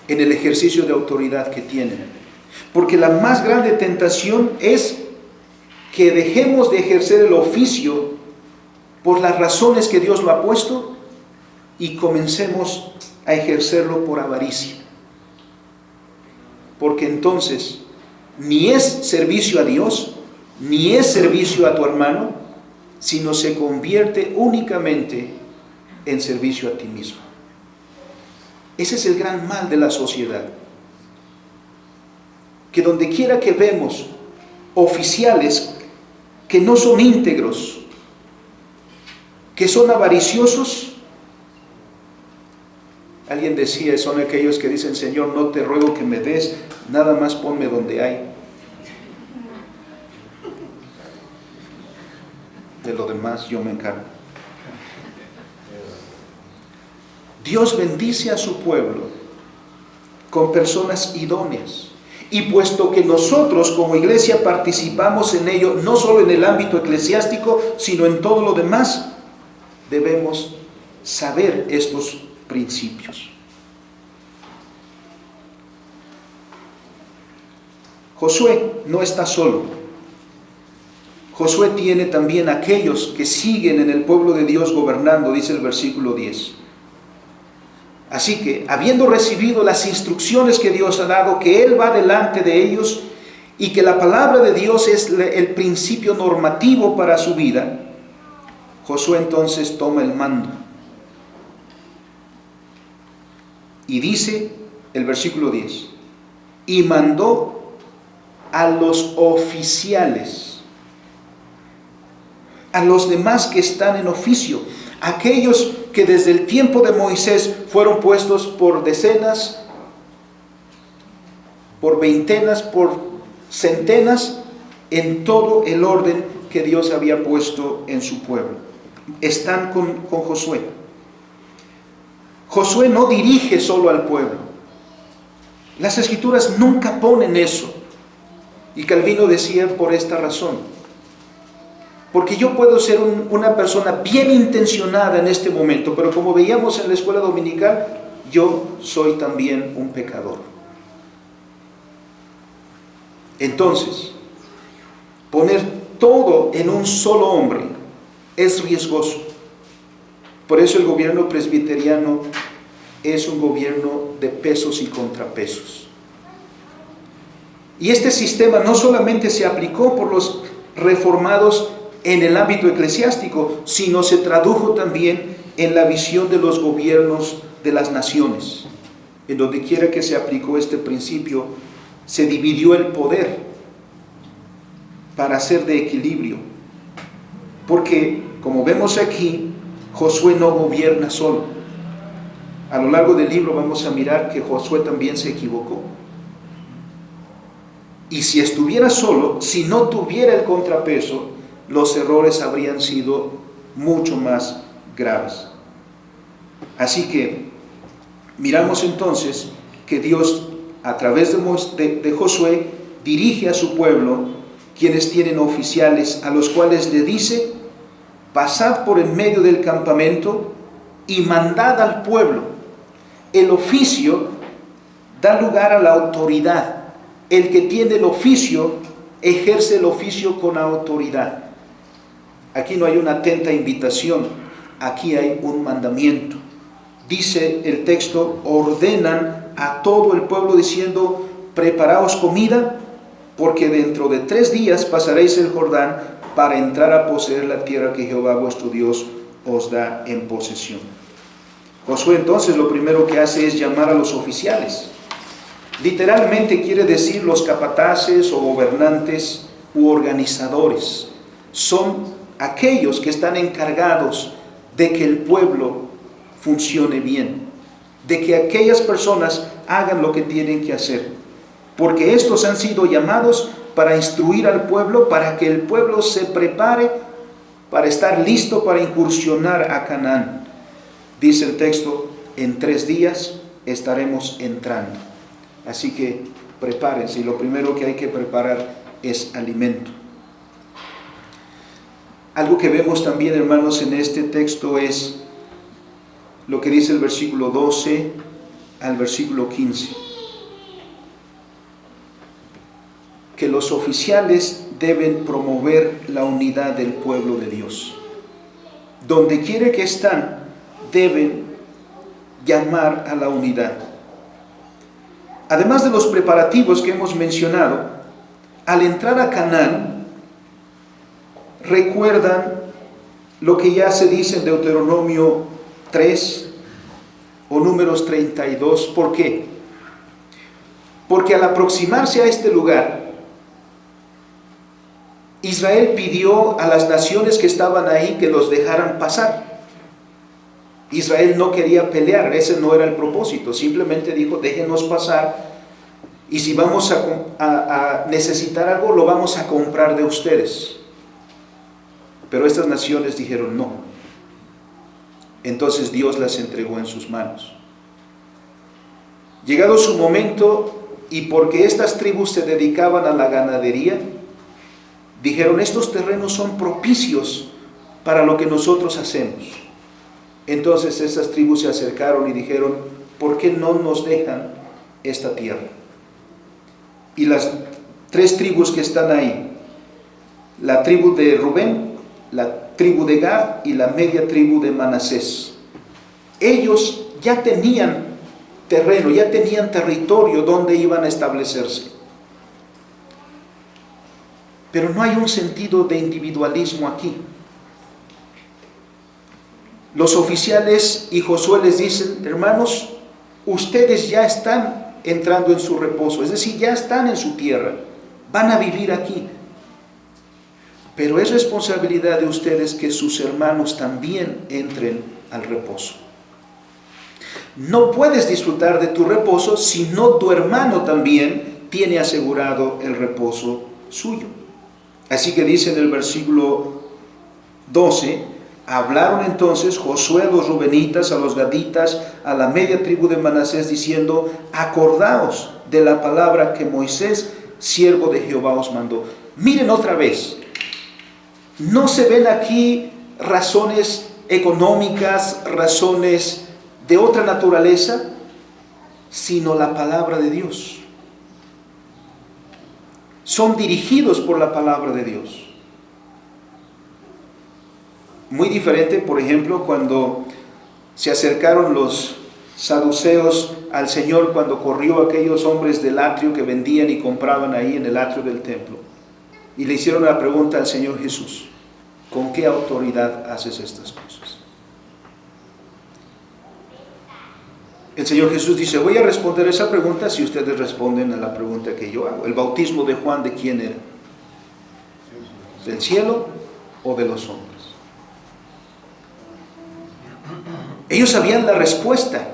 Speaker 4: en el ejercicio de autoridad que tienen. Porque la más grande tentación es que dejemos de ejercer el oficio por las razones que Dios lo ha puesto y comencemos a ejercerlo por avaricia. porque entonces ni es servicio a Dios, ni es servicio a tu hermano, sino se convierte únicamente en servicio a ti mismo. Ese es el gran mal de la sociedad. Que donde quiera que vemos oficiales que no son íntegros, que son avariciosos, alguien decía, son aquellos que dicen, Señor, no te ruego que me des, nada más ponme donde hay. De lo demás yo me encargo. Dios bendice a su pueblo con personas idóneas. Y puesto que nosotros como iglesia participamos en ello, no solo en el ámbito eclesiástico, sino en todo lo demás, debemos saber estos principios. Josué no está solo. Josué tiene también aquellos que siguen en el pueblo de Dios gobernando, dice el versículo 10. Así que, habiendo recibido las instrucciones que Dios ha dado, que Él va delante de ellos y que la palabra de Dios es el principio normativo para su vida, Josué entonces toma el mando. Y dice el versículo 10, y mandó a los oficiales, a los demás que están en oficio, aquellos que desde el tiempo de Moisés fueron puestos por decenas, por veintenas, por centenas, en todo el orden que Dios había puesto en su pueblo. Están con Josué. Josué no dirige solo al pueblo. Las Escrituras nunca ponen eso. Y Calvino decía por esta razón. Porque yo puedo ser una persona bien intencionada en este momento, pero como veíamos en la escuela dominical, yo soy también un pecador. Entonces, poner todo en un solo hombre es riesgoso. Por eso el gobierno presbiteriano es un gobierno de pesos y contrapesos. Y este sistema no solamente se aplicó por los reformados en el ámbito eclesiástico, sino se tradujo también en la visión de los gobiernos de las naciones. En donde quiera que se aplicó este principio, se dividió el poder para hacer de equilibrio. Porque, como vemos aquí, Josué no gobierna solo. A lo largo del libro vamos a mirar que Josué también se equivocó. Y si estuviera solo, si no tuviera el contrapeso, los errores habrían sido mucho más graves. Así que miramos entonces que Dios, a través de Josué, dirige a su pueblo, quienes tienen oficiales, a los cuales le dice: pasad por en medio del campamento y mandad al pueblo. El oficio da lugar a la autoridad. El que tiene el oficio ejerce el oficio con autoridad. Aquí no hay una atenta invitación, aquí hay un mandamiento. Dice el texto: ordenan a todo el pueblo diciendo: preparaos comida, porque dentro de 3 días pasaréis el Jordán para entrar a poseer la tierra que Jehová vuestro Dios os da en posesión. Josué entonces lo primero que hace es llamar a los oficiales. Literalmente quiere decir los capataces o gobernantes u organizadores. Son aquellos que están encargados de que el pueblo funcione bien, de que aquellas personas hagan lo que tienen que hacer, porque estos han sido llamados para instruir al pueblo, para que el pueblo se prepare para estar listo para incursionar a Canaán. Dice el texto: en 3 días estaremos entrando. Así que prepárense, y lo primero que hay que preparar es alimento. Algo que vemos también, hermanos, en este texto es lo que dice el versículo 12 al versículo 15. Que los oficiales deben promover la unidad del pueblo de Dios. Donde quiera que están, deben llamar a la unidad. además de los preparativos que hemos mencionado, al entrar a Canaán, recuerdan lo que ya se dice en Deuteronomio 3 o Números 32. ¿Por qué? Porque al aproximarse a este lugar, Israel pidió a las naciones que estaban ahí que los dejaran pasar. Israel no quería pelear, ese no era el propósito, simplemente dijo, déjenos pasar, y si vamos a necesitar algo, lo vamos a comprar de ustedes. Pero estas naciones dijeron no. Entonces Dios las entregó en sus manos. Llegado su momento, y porque estas tribus se dedicaban a la ganadería, dijeron, estos terrenos son propicios para lo que nosotros hacemos. Entonces esas tribus se acercaron y dijeron, ¿por qué no nos dejan esta tierra? Y las 3 tribus que están ahí, la tribu de Rubén, la tribu de Gad y la media tribu de Manasés, ellos ya tenían terreno, ya tenían territorio donde iban a establecerse. Pero no hay un sentido de individualismo aquí. Los oficiales y Josué les dicen, hermanos, ustedes ya están entrando en su reposo, es decir, ya están en su tierra, van a vivir aquí. Pero es responsabilidad de ustedes que sus hermanos también entren al reposo. No puedes disfrutar de tu reposo si no tu hermano también tiene asegurado el reposo suyo. Así que dice en el versículo 12, hablaron entonces Josué a los rubenitas, a los gaditas, a la media tribu de Manasés, diciendo, acordaos de la palabra que Moisés, siervo de Jehová, os mandó. Miren otra vez, no se ven aquí razones económicas, razones de otra naturaleza, sino la palabra de Dios. Son dirigidos por la palabra de Dios. Muy diferente, por ejemplo, cuando se acercaron los saduceos al Señor, cuando corrió aquellos hombres del atrio que vendían y compraban ahí en el atrio del templo, y le hicieron la pregunta al Señor Jesús, ¿con qué autoridad haces estas cosas? El Señor Jesús dice, voy a responder esa pregunta si ustedes responden a la pregunta que yo hago. ¿El bautismo de Juan de quién era? ¿Del cielo o de los hombres? Ellos sabían la respuesta,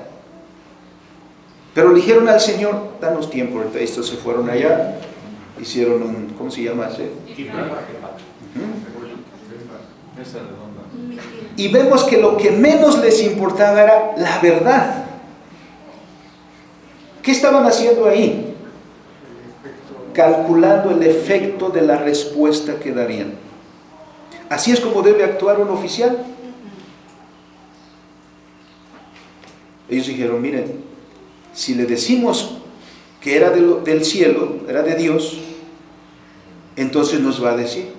Speaker 4: pero le dijeron al Señor, danos tiempo. Ahorita estos se fueron allá, hicieron un, ¿cómo se llama ese? Y vemos que lo que menos les importaba era la verdad. ¿Qué estaban haciendo ahí? Calculando el efecto de la respuesta que darían. Así es como debe actuar un oficial. Ellos dijeron, miren, si le decimos que era del cielo, era de Dios, entonces nos va a decir,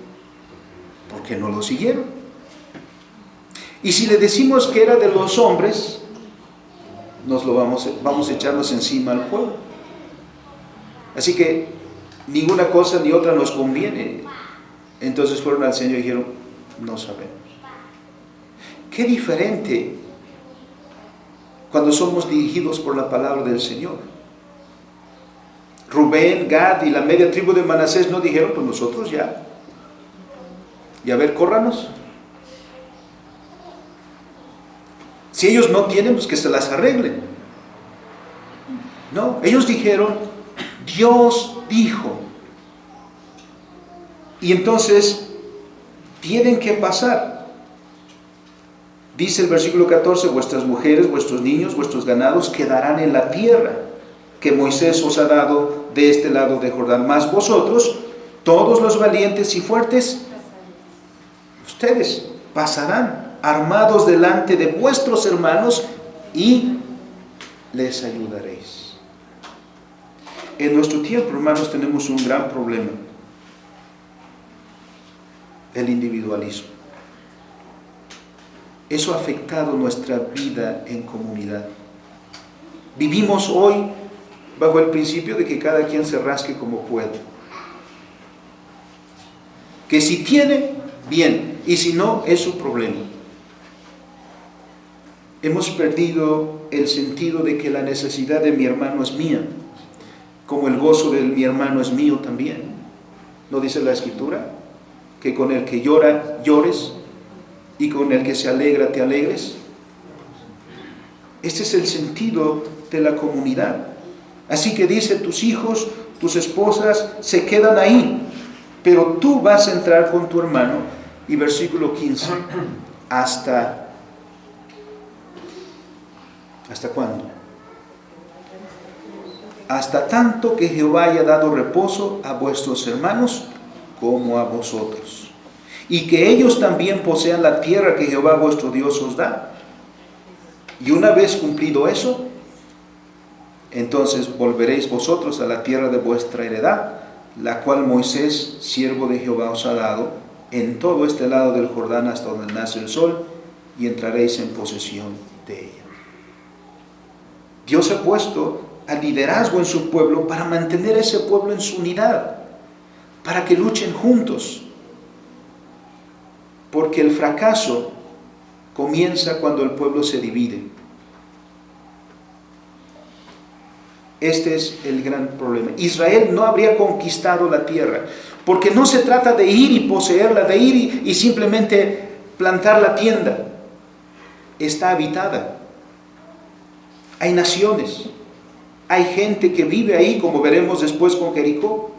Speaker 4: ¿por qué no lo siguieron? Y si le decimos que era de los hombres, vamos a echarnos encima al pueblo. Así que ninguna cosa ni otra nos conviene. Entonces fueron al Señor y dijeron, no sabemos. Qué diferente cuando somos dirigidos por la palabra del Señor. Rubén, Gad y la media tribu de Manasés no dijeron, pues nosotros ya. Y a ver, córranos. Si ellos no tienen, pues que se las arreglen. No, ellos dijeron, Dios dijo. Y entonces tienen que pasar. Dice el versículo 14, vuestras mujeres, vuestros niños, vuestros ganados quedarán en la tierra que Moisés os ha dado de este lado de Jordán. Mas vosotros, todos los valientes y fuertes, ustedes pasarán armados delante de vuestros hermanos y les ayudaréis. En nuestro tiempo, hermanos, tenemos un gran problema: el individualismo. Eso ha afectado nuestra vida en comunidad. Vivimos hoy bajo el principio de que cada quien se rasque como pueda. Que si tiene, bien, y si no, es su problema. Hemos perdido el sentido de que la necesidad de mi hermano es mía, como el gozo de mi hermano es mío también. ¿No dice la Escritura? Que con el que llora, llores, y con el que se alegra, te alegres. Este es el sentido de la comunidad. Así que dice, tus hijos, tus esposas se quedan ahí, pero tú vas a entrar con tu hermano. Y versículo 15, ¿hasta cuándo? Hasta tanto que Jehová haya dado reposo a vuestros hermanos como a vosotros, y que ellos también posean la tierra que Jehová vuestro Dios os da. Y una vez cumplido eso, entonces volveréis vosotros a la tierra de vuestra heredad, la cual Moisés, siervo de Jehová, os ha dado, en todo este lado del Jordán hasta donde nace el sol, y entraréis en posesión de ella. Dios ha puesto al liderazgo en su pueblo para mantener a ese pueblo en su unidad, para que luchen juntos. Porque el fracaso comienza cuando el pueblo se divide. Este es el gran problema. Israel no habría conquistado la tierra, porque no se trata de ir y poseerla, de ir y simplemente plantar la tienda. Está habitada. Hay naciones, hay gente que vive ahí, como veremos después con Jericó.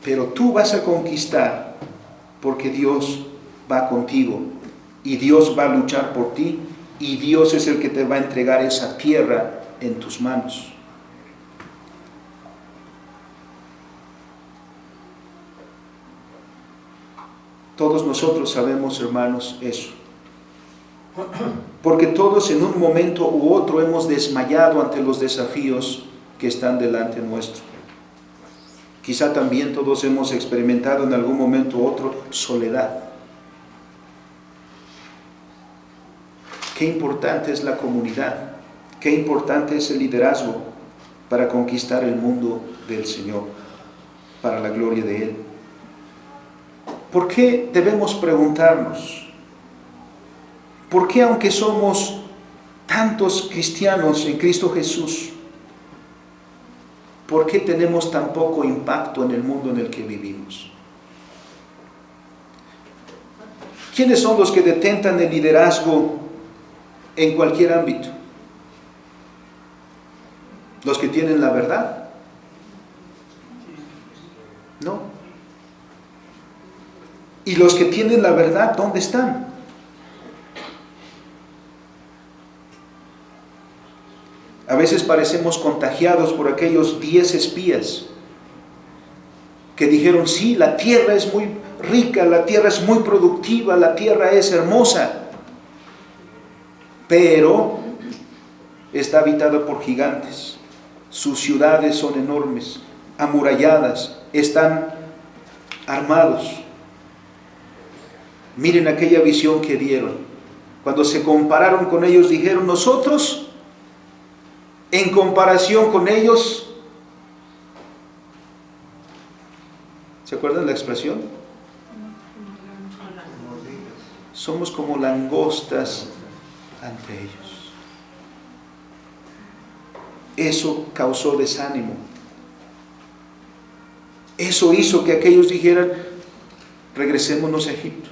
Speaker 4: Pero tú vas a conquistar porque Dios va contigo y Dios va a luchar por ti y Dios es el que te va a entregar esa tierra en tus manos. Todos nosotros sabemos, hermanos, eso. Porque todos en un momento u otro hemos desmayado ante los desafíos que están delante nuestro. Quizá también todos hemos experimentado en algún momento u otro soledad. Qué importante es la comunidad, qué importante es el liderazgo para conquistar el mundo del Señor, para la gloria de Él. ¿Por qué debemos preguntarnos? ¿Por qué, aunque somos tantos cristianos en Cristo Jesús, por qué tenemos tan poco impacto en el mundo en el que vivimos? ¿Quiénes son los que detentan el liderazgo en cualquier ámbito? ¿Los que tienen la verdad? No. ¿Y los que tienen la verdad, dónde están? A veces parecemos contagiados por aquellos 10 espías que dijeron, sí, la tierra es muy rica, la tierra es muy productiva, la tierra es hermosa, pero está habitada por gigantes, sus ciudades son enormes, amuralladas, están armados. Miren aquella visión que dieron. Cuando se compararon con ellos, dijeron, nosotros, en comparación con ellos, ¿se acuerdan la expresión? Somos como langostas ante ellos. Eso causó desánimo. Eso hizo que aquellos dijeran, regresémonos a Egipto.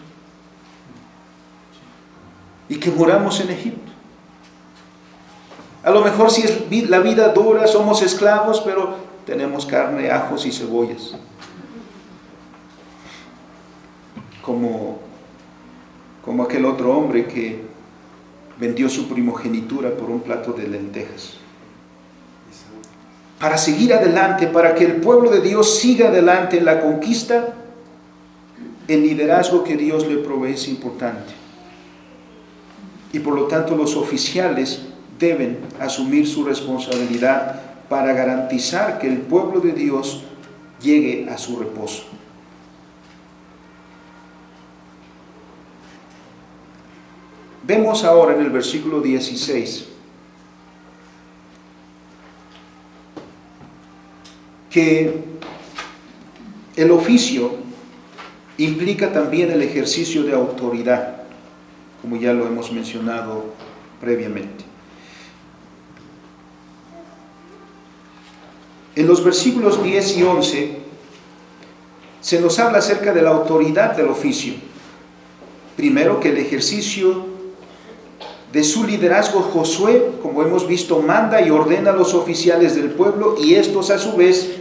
Speaker 4: Y que muramos en Egipto. A lo mejor si es la vida dura, somos esclavos, pero tenemos carne, ajos y cebollas. Como aquel otro hombre que vendió su primogenitura por un plato de lentejas. Para seguir adelante, para que el pueblo de Dios siga adelante en la conquista, el liderazgo que Dios le provee es importante. Y por lo tanto los oficiales deben asumir su responsabilidad para garantizar que el pueblo de Dios llegue a su reposo. Vemos ahora en el versículo 16 que el oficio implica también el ejercicio de autoridad, como ya lo hemos mencionado previamente. En los versículos 10 y 11 se nos habla acerca de la autoridad del oficio. Primero, que el ejercicio de su liderazgo Josué, como hemos visto, manda y ordena a los oficiales del pueblo, y estos a su vez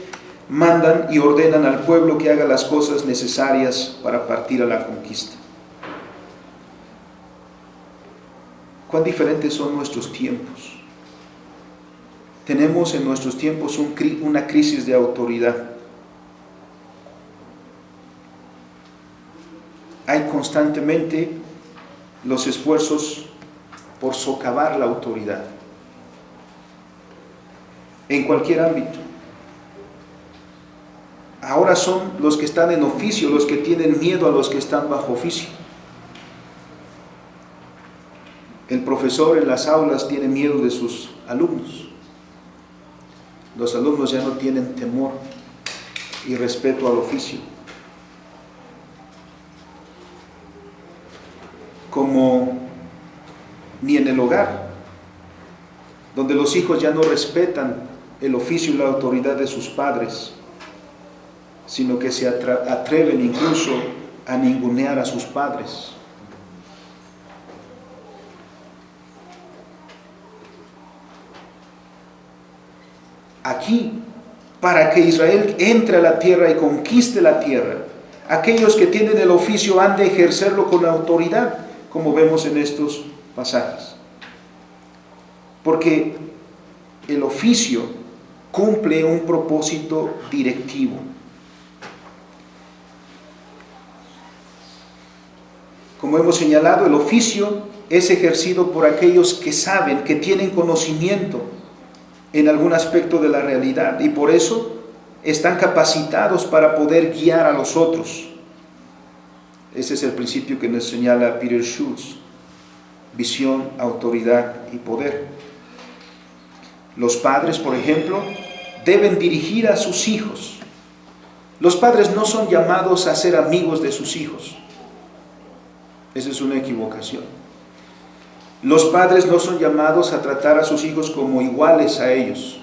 Speaker 4: mandan y ordenan al pueblo que haga las cosas necesarias para partir a la conquista. ¿Cuán diferentes son nuestros tiempos? Tenemos en nuestros tiempos una crisis de autoridad. Hay constantemente los esfuerzos por socavar la autoridad, en cualquier ámbito. Ahora son los que están en oficio los que tienen miedo a los que están bajo oficio. El profesor en las aulas tiene miedo de sus alumnos. Los alumnos ya no tienen temor y respeto al oficio. Como ni en el hogar, donde los hijos ya no respetan el oficio y la autoridad de sus padres, sino que se atreven incluso a ningunear a sus padres. Aquí, para que Israel entre a la tierra y conquiste la tierra, aquellos que tienen el oficio han de ejercerlo con autoridad, como vemos en estos pasajes. Porque el oficio cumple un propósito directivo. Como hemos señalado, el oficio es ejercido por aquellos que saben, que tienen conocimiento en algún aspecto de la realidad, y por eso están capacitados para poder guiar a los otros. Ese es el principio que nos señala Peter Schultz: visión, autoridad y poder. Los padres, por ejemplo, deben dirigir a sus hijos. Los padres no son llamados a ser amigos de sus hijos. Esa es una equivocación. Los padres no son llamados a tratar a sus hijos como iguales a ellos.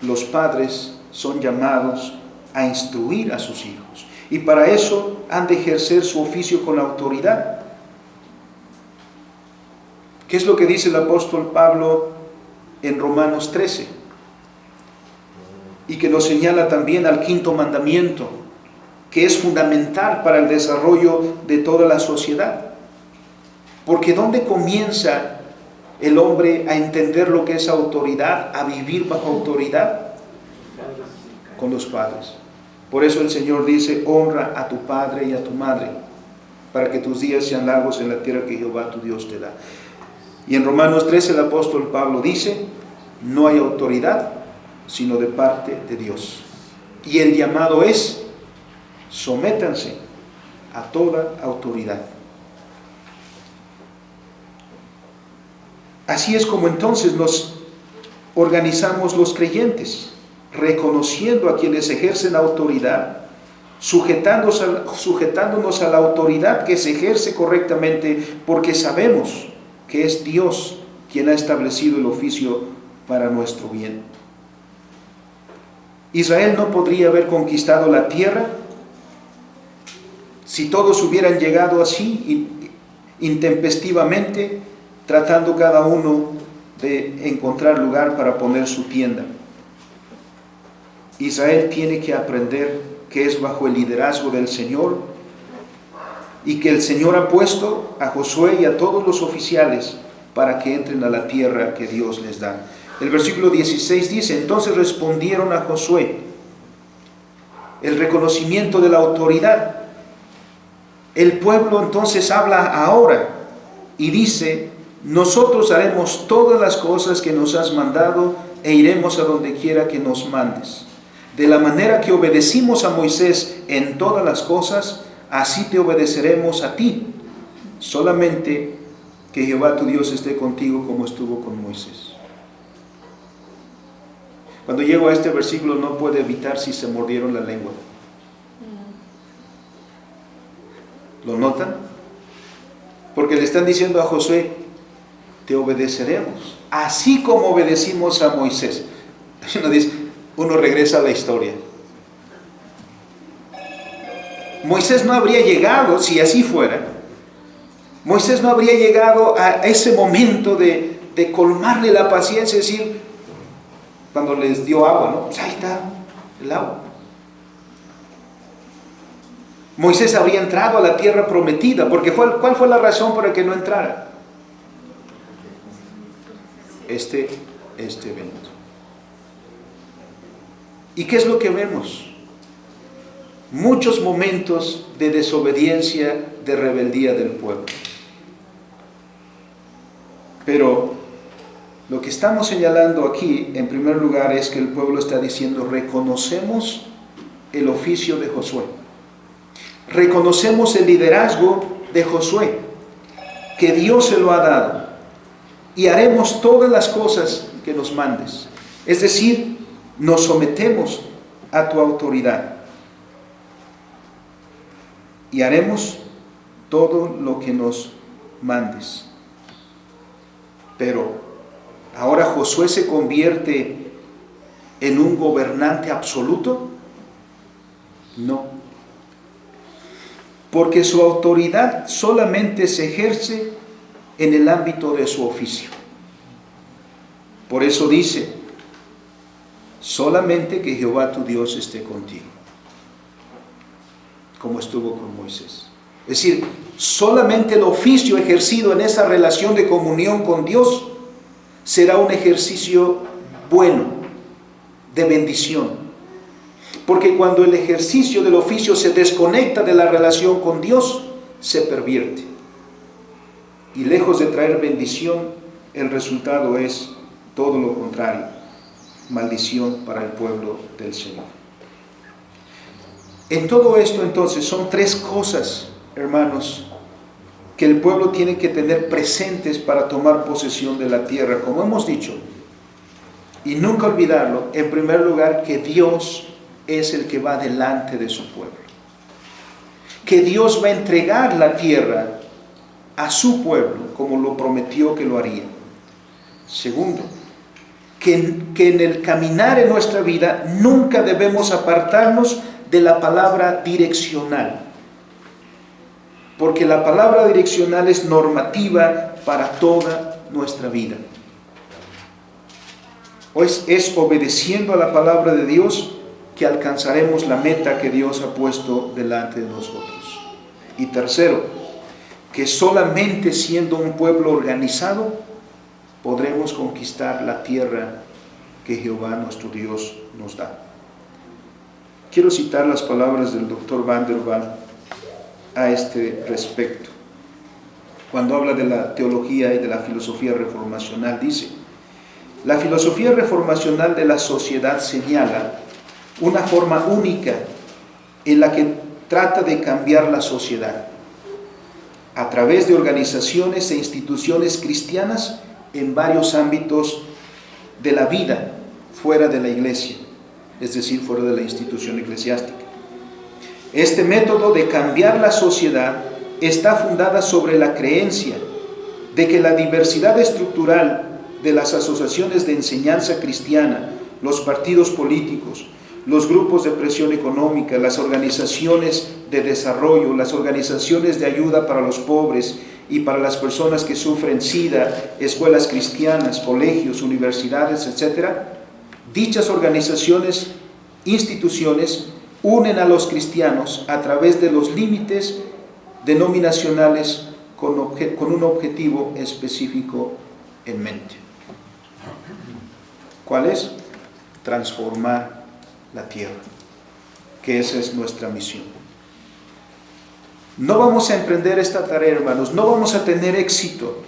Speaker 4: Los padres son llamados a instruir a sus hijos, y para eso han de ejercer su oficio con autoridad. ¿Qué es lo que dice el apóstol Pablo en Romanos 13? Y que nos señala también al quinto mandamiento, que es fundamental para el desarrollo de toda la sociedad. Porque ¿dónde comienza el hombre a entender lo que es autoridad, a vivir bajo autoridad? Con los padres. Por eso el Señor dice: honra a tu padre y a tu madre, para que tus días sean largos en la tierra que Jehová tu Dios te da. Y en Romanos 13 el apóstol Pablo dice: no hay autoridad sino de parte de Dios. Y el llamado es: sométanse a toda autoridad. Así es como entonces nos organizamos los creyentes, reconociendo a quienes ejercen autoridad, sujetándonos a la autoridad que se ejerce correctamente, porque sabemos que es Dios quien ha establecido el oficio para nuestro bien. Israel no podría haber conquistado la tierra si todos hubieran llegado así, intempestivamente, tratando cada uno de encontrar lugar para poner su tienda. Israel tiene que aprender que es bajo el liderazgo del Señor, y que el Señor ha puesto a Josué y a todos los oficiales para que entren a la tierra que Dios les da. El versículo 16 dice: entonces respondieron a Josué. El reconocimiento de la autoridad. El pueblo entonces habla ahora y dice: nosotros haremos todas las cosas que nos has mandado e iremos a donde quiera que nos mandes. De la manera que obedecimos a Moisés en todas las cosas, así te obedeceremos a ti. Solamente que Jehová tu Dios esté contigo como estuvo con Moisés. Cuando llego a este versículo no puedo evitar si se mordieron la lengua. ¿Lo notan? Porque le están diciendo a Josué, te obedeceremos, así como obedecimos a Moisés. Uno regresa a la historia. Moisés no habría llegado, si así fuera, Moisés no habría llegado a ese momento de colmarle la paciencia, es decir, cuando les dio agua, ¿no? Pues ahí está el agua. Moisés habría entrado a la tierra prometida, porque ¿cuál fue la razón por la que no entrara? Este evento. ¿Y qué es lo que vemos? Muchos momentos de desobediencia, de rebeldía del pueblo. Pero lo que estamos señalando aquí, en primer lugar, es que el pueblo está diciendo, reconocemos el oficio de Josué. Reconocemos el liderazgo de Josué, que Dios se lo ha dado, y haremos todas las cosas que nos mandes. Es decir, nos sometemos a tu autoridad y haremos todo lo que nos mandes. Pero ahora Josué se convierte en un gobernante absoluto. No, porque su autoridad solamente se ejerce en el ámbito de su oficio. Por eso dice, solamente que Jehová tu Dios esté contigo, como estuvo con Moisés. Es decir, solamente el oficio ejercido en esa relación de comunión con Dios será un ejercicio bueno, de bendición. Porque cuando el ejercicio del oficio se desconecta de la relación con Dios, se pervierte. Y lejos de traer bendición, el resultado es todo lo contrario, maldición para el pueblo del Señor. En todo esto entonces son tres cosas, hermanos, que el pueblo tiene que tener presentes para tomar posesión de la tierra, como hemos dicho. Y nunca olvidarlo, en primer lugar, que Dios es el que va delante de su pueblo. Que Dios va a entregar la tierra a su pueblo, como lo prometió que lo haría. Segundo, que en el caminar en nuestra vida nunca debemos apartarnos de la palabra direccional. Porque la palabra direccional es normativa para toda nuestra vida. Pues es obedeciendo a la palabra de Dios que alcanzaremos la meta que Dios ha puesto delante de nosotros. Y tercero, que solamente siendo un pueblo organizado podremos conquistar la tierra que Jehová nuestro Dios nos da. Quiero citar las palabras del doctor Van der Waal a este respecto. Cuando habla de la teología y de la filosofía reformacional, dice: la filosofía reformacional de la sociedad señala una forma única en la que trata de cambiar la sociedad a través de organizaciones e instituciones cristianas en varios ámbitos de la vida fuera de la iglesia, es decir, fuera de la institución eclesiástica. Este método de cambiar la sociedad está fundada sobre la creencia de que la diversidad estructural de las asociaciones de enseñanza cristiana, los partidos políticos, los grupos de presión económica, las organizaciones de desarrollo, las organizaciones de ayuda para los pobres y para las personas que sufren SIDA, escuelas cristianas, colegios, universidades, etc. Dichas organizaciones, instituciones, unen a los cristianos a través de los límites denominacionales con un objetivo específico en mente. ¿Cuál es? Transformar la tierra, que esa es nuestra misión. No vamos a emprender esta tarea, hermanos, no vamos a tener éxito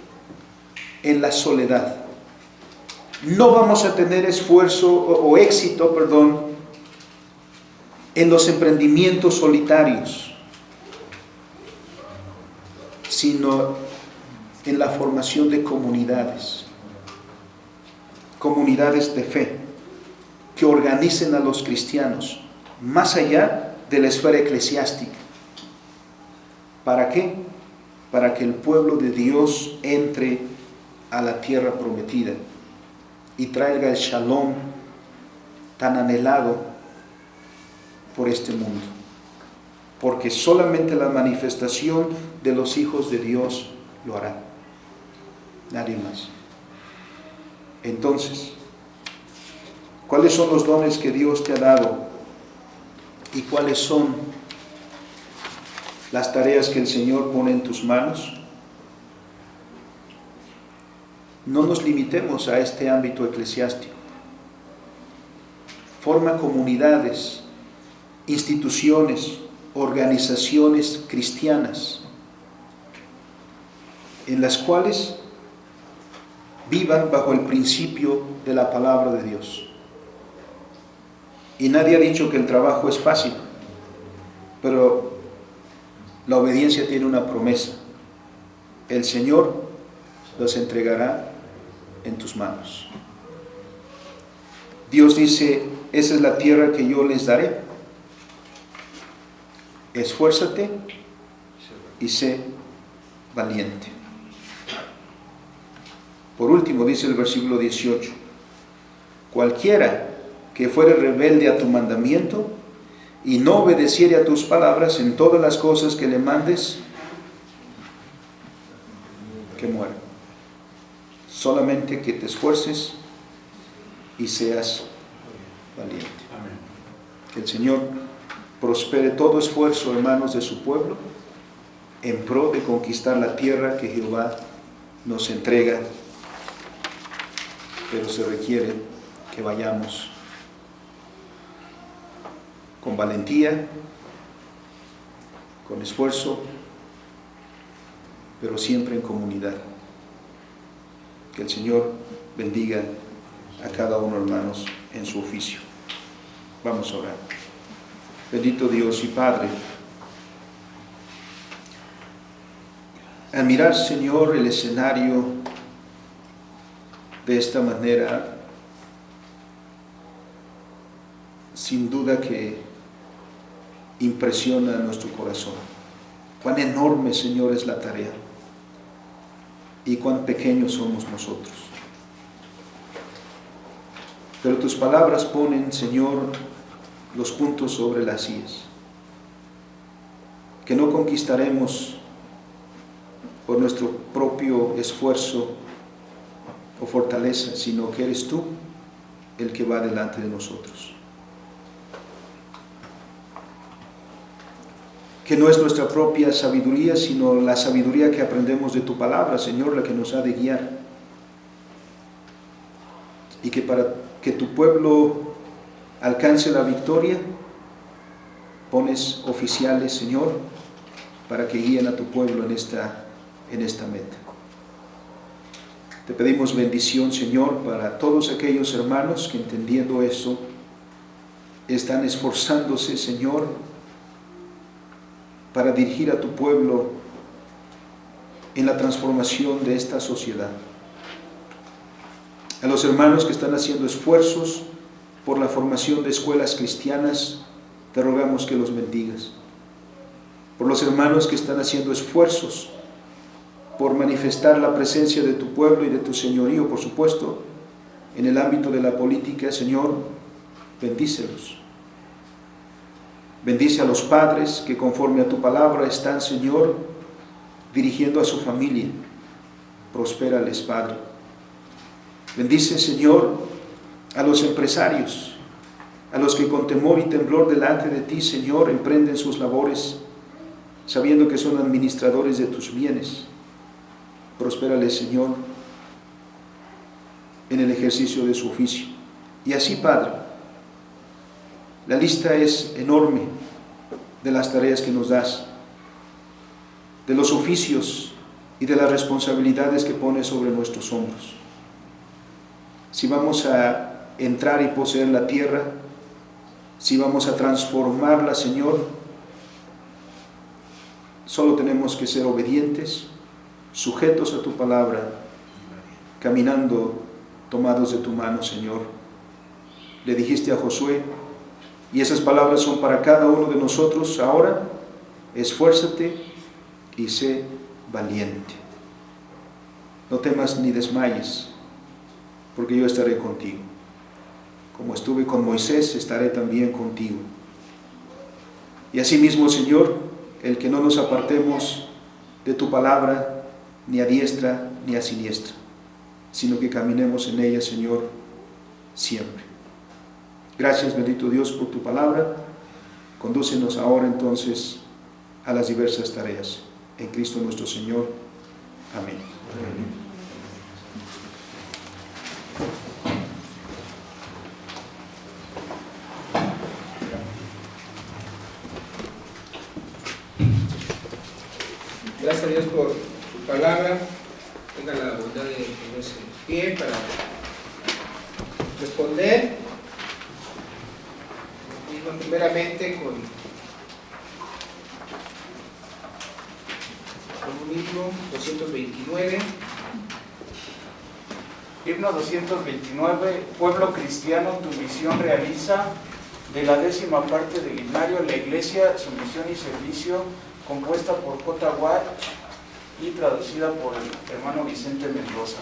Speaker 4: en la soledad. No vamos a tener éxito, en los emprendimientos solitarios, sino en la formación de comunidades de fe, que organicen a los cristianos más allá de la esfera eclesiástica. ¿Para qué? Para que el pueblo de Dios entre a la tierra prometida y traiga el shalom tan anhelado por este mundo. Porque solamente la manifestación de los hijos de Dios lo hará. Nadie más. Entonces, ¿cuáles son los dones que Dios te ha dado? ¿Y cuáles son las tareas que el Señor pone en tus manos? No nos limitemos a este ámbito eclesiástico. Forma comunidades, instituciones, organizaciones cristianas en las cuales vivan bajo el principio de la palabra de Dios. Y nadie ha dicho que el trabajo es fácil, pero la obediencia tiene una promesa. El Señor los entregará en tus manos. Dios dice, esa es la tierra que yo les daré. Esfuérzate y sé valiente. Por último, dice el versículo 18, cualquiera que fuere rebelde a tu mandamiento y no obedeciere a tus palabras en todas las cosas que le mandes, que muera. Solamente que te esfuerces y seas valiente. Que el Señor prospere todo esfuerzo, hermanos, de su pueblo en pro de conquistar la tierra que Jehová nos entrega, pero se requiere que vayamos con valentía, con esfuerzo, pero siempre en comunidad. Que el Señor bendiga a cada uno, hermanos, en su oficio. Vamos a orar. Bendito Dios y Padre, al mirar, Señor, el escenario de esta manera, sin duda que impresiona nuestro corazón. Cuán enorme, Señor, es la tarea y cuán pequeños somos nosotros. Pero tus palabras ponen, Señor, los puntos sobre las íes. Que no conquistaremos por nuestro propio esfuerzo o fortaleza, sino que eres tú el que va delante de nosotros. Que no es nuestra propia sabiduría, sino la sabiduría que aprendemos de tu palabra, Señor, la que nos ha de guiar. Y que para que tu pueblo alcance la victoria, pones oficiales, Señor, para que guíen a tu pueblo en esta meta. Te pedimos bendición, Señor, para todos aquellos hermanos que, entendiendo eso, están esforzándose, Señor, para dirigir a tu pueblo en la transformación de esta sociedad. A los hermanos que están haciendo esfuerzos por la formación de escuelas cristianas, te rogamos que los bendigas. Por los hermanos que están haciendo esfuerzos por manifestar la presencia de tu pueblo y de tu señorío, por supuesto, en el ámbito de la política, Señor, bendícelos. Bendice a los padres que conforme a tu palabra están, Señor, dirigiendo a su familia. Prospérales, Padre. Bendice, Señor, a los empresarios, a los que con temor y temblor delante de ti, Señor, emprenden sus labores, sabiendo que son administradores de tus bienes. Prospérales, Señor, en el ejercicio de su oficio. Y así, Padre, la lista es enorme de las tareas que nos das, de los oficios y de las responsabilidades que pones sobre nuestros hombros. Si vamos a entrar y poseer la tierra, si vamos a transformarla, Señor, solo tenemos que ser obedientes, sujetos a tu palabra, caminando tomados de tu mano, Señor, le dijiste a Josué, y esas palabras son para cada uno de nosotros ahora: esfuérzate y sé valiente. No temas ni desmayes, porque yo estaré contigo. Como estuve con Moisés, estaré también contigo. Y asimismo, Señor, el que no nos apartemos de tu palabra, ni a diestra ni a siniestra, sino que caminemos en ella, Señor, siempre. Gracias, bendito Dios, por tu palabra. Condúcenos ahora entonces a las diversas tareas. En Cristo nuestro Señor. Amén.
Speaker 1: Gracias a Dios por su palabra. Tenga la bondad de ponerse en pie para responder. Primeramente con un himno 229.
Speaker 3: Himno 229, pueblo cristiano, tu misión realiza. De la 10ª parte del himnario, la iglesia, su misión y servicio, compuesta por J. Watt y traducida por el hermano Vicente Mendoza.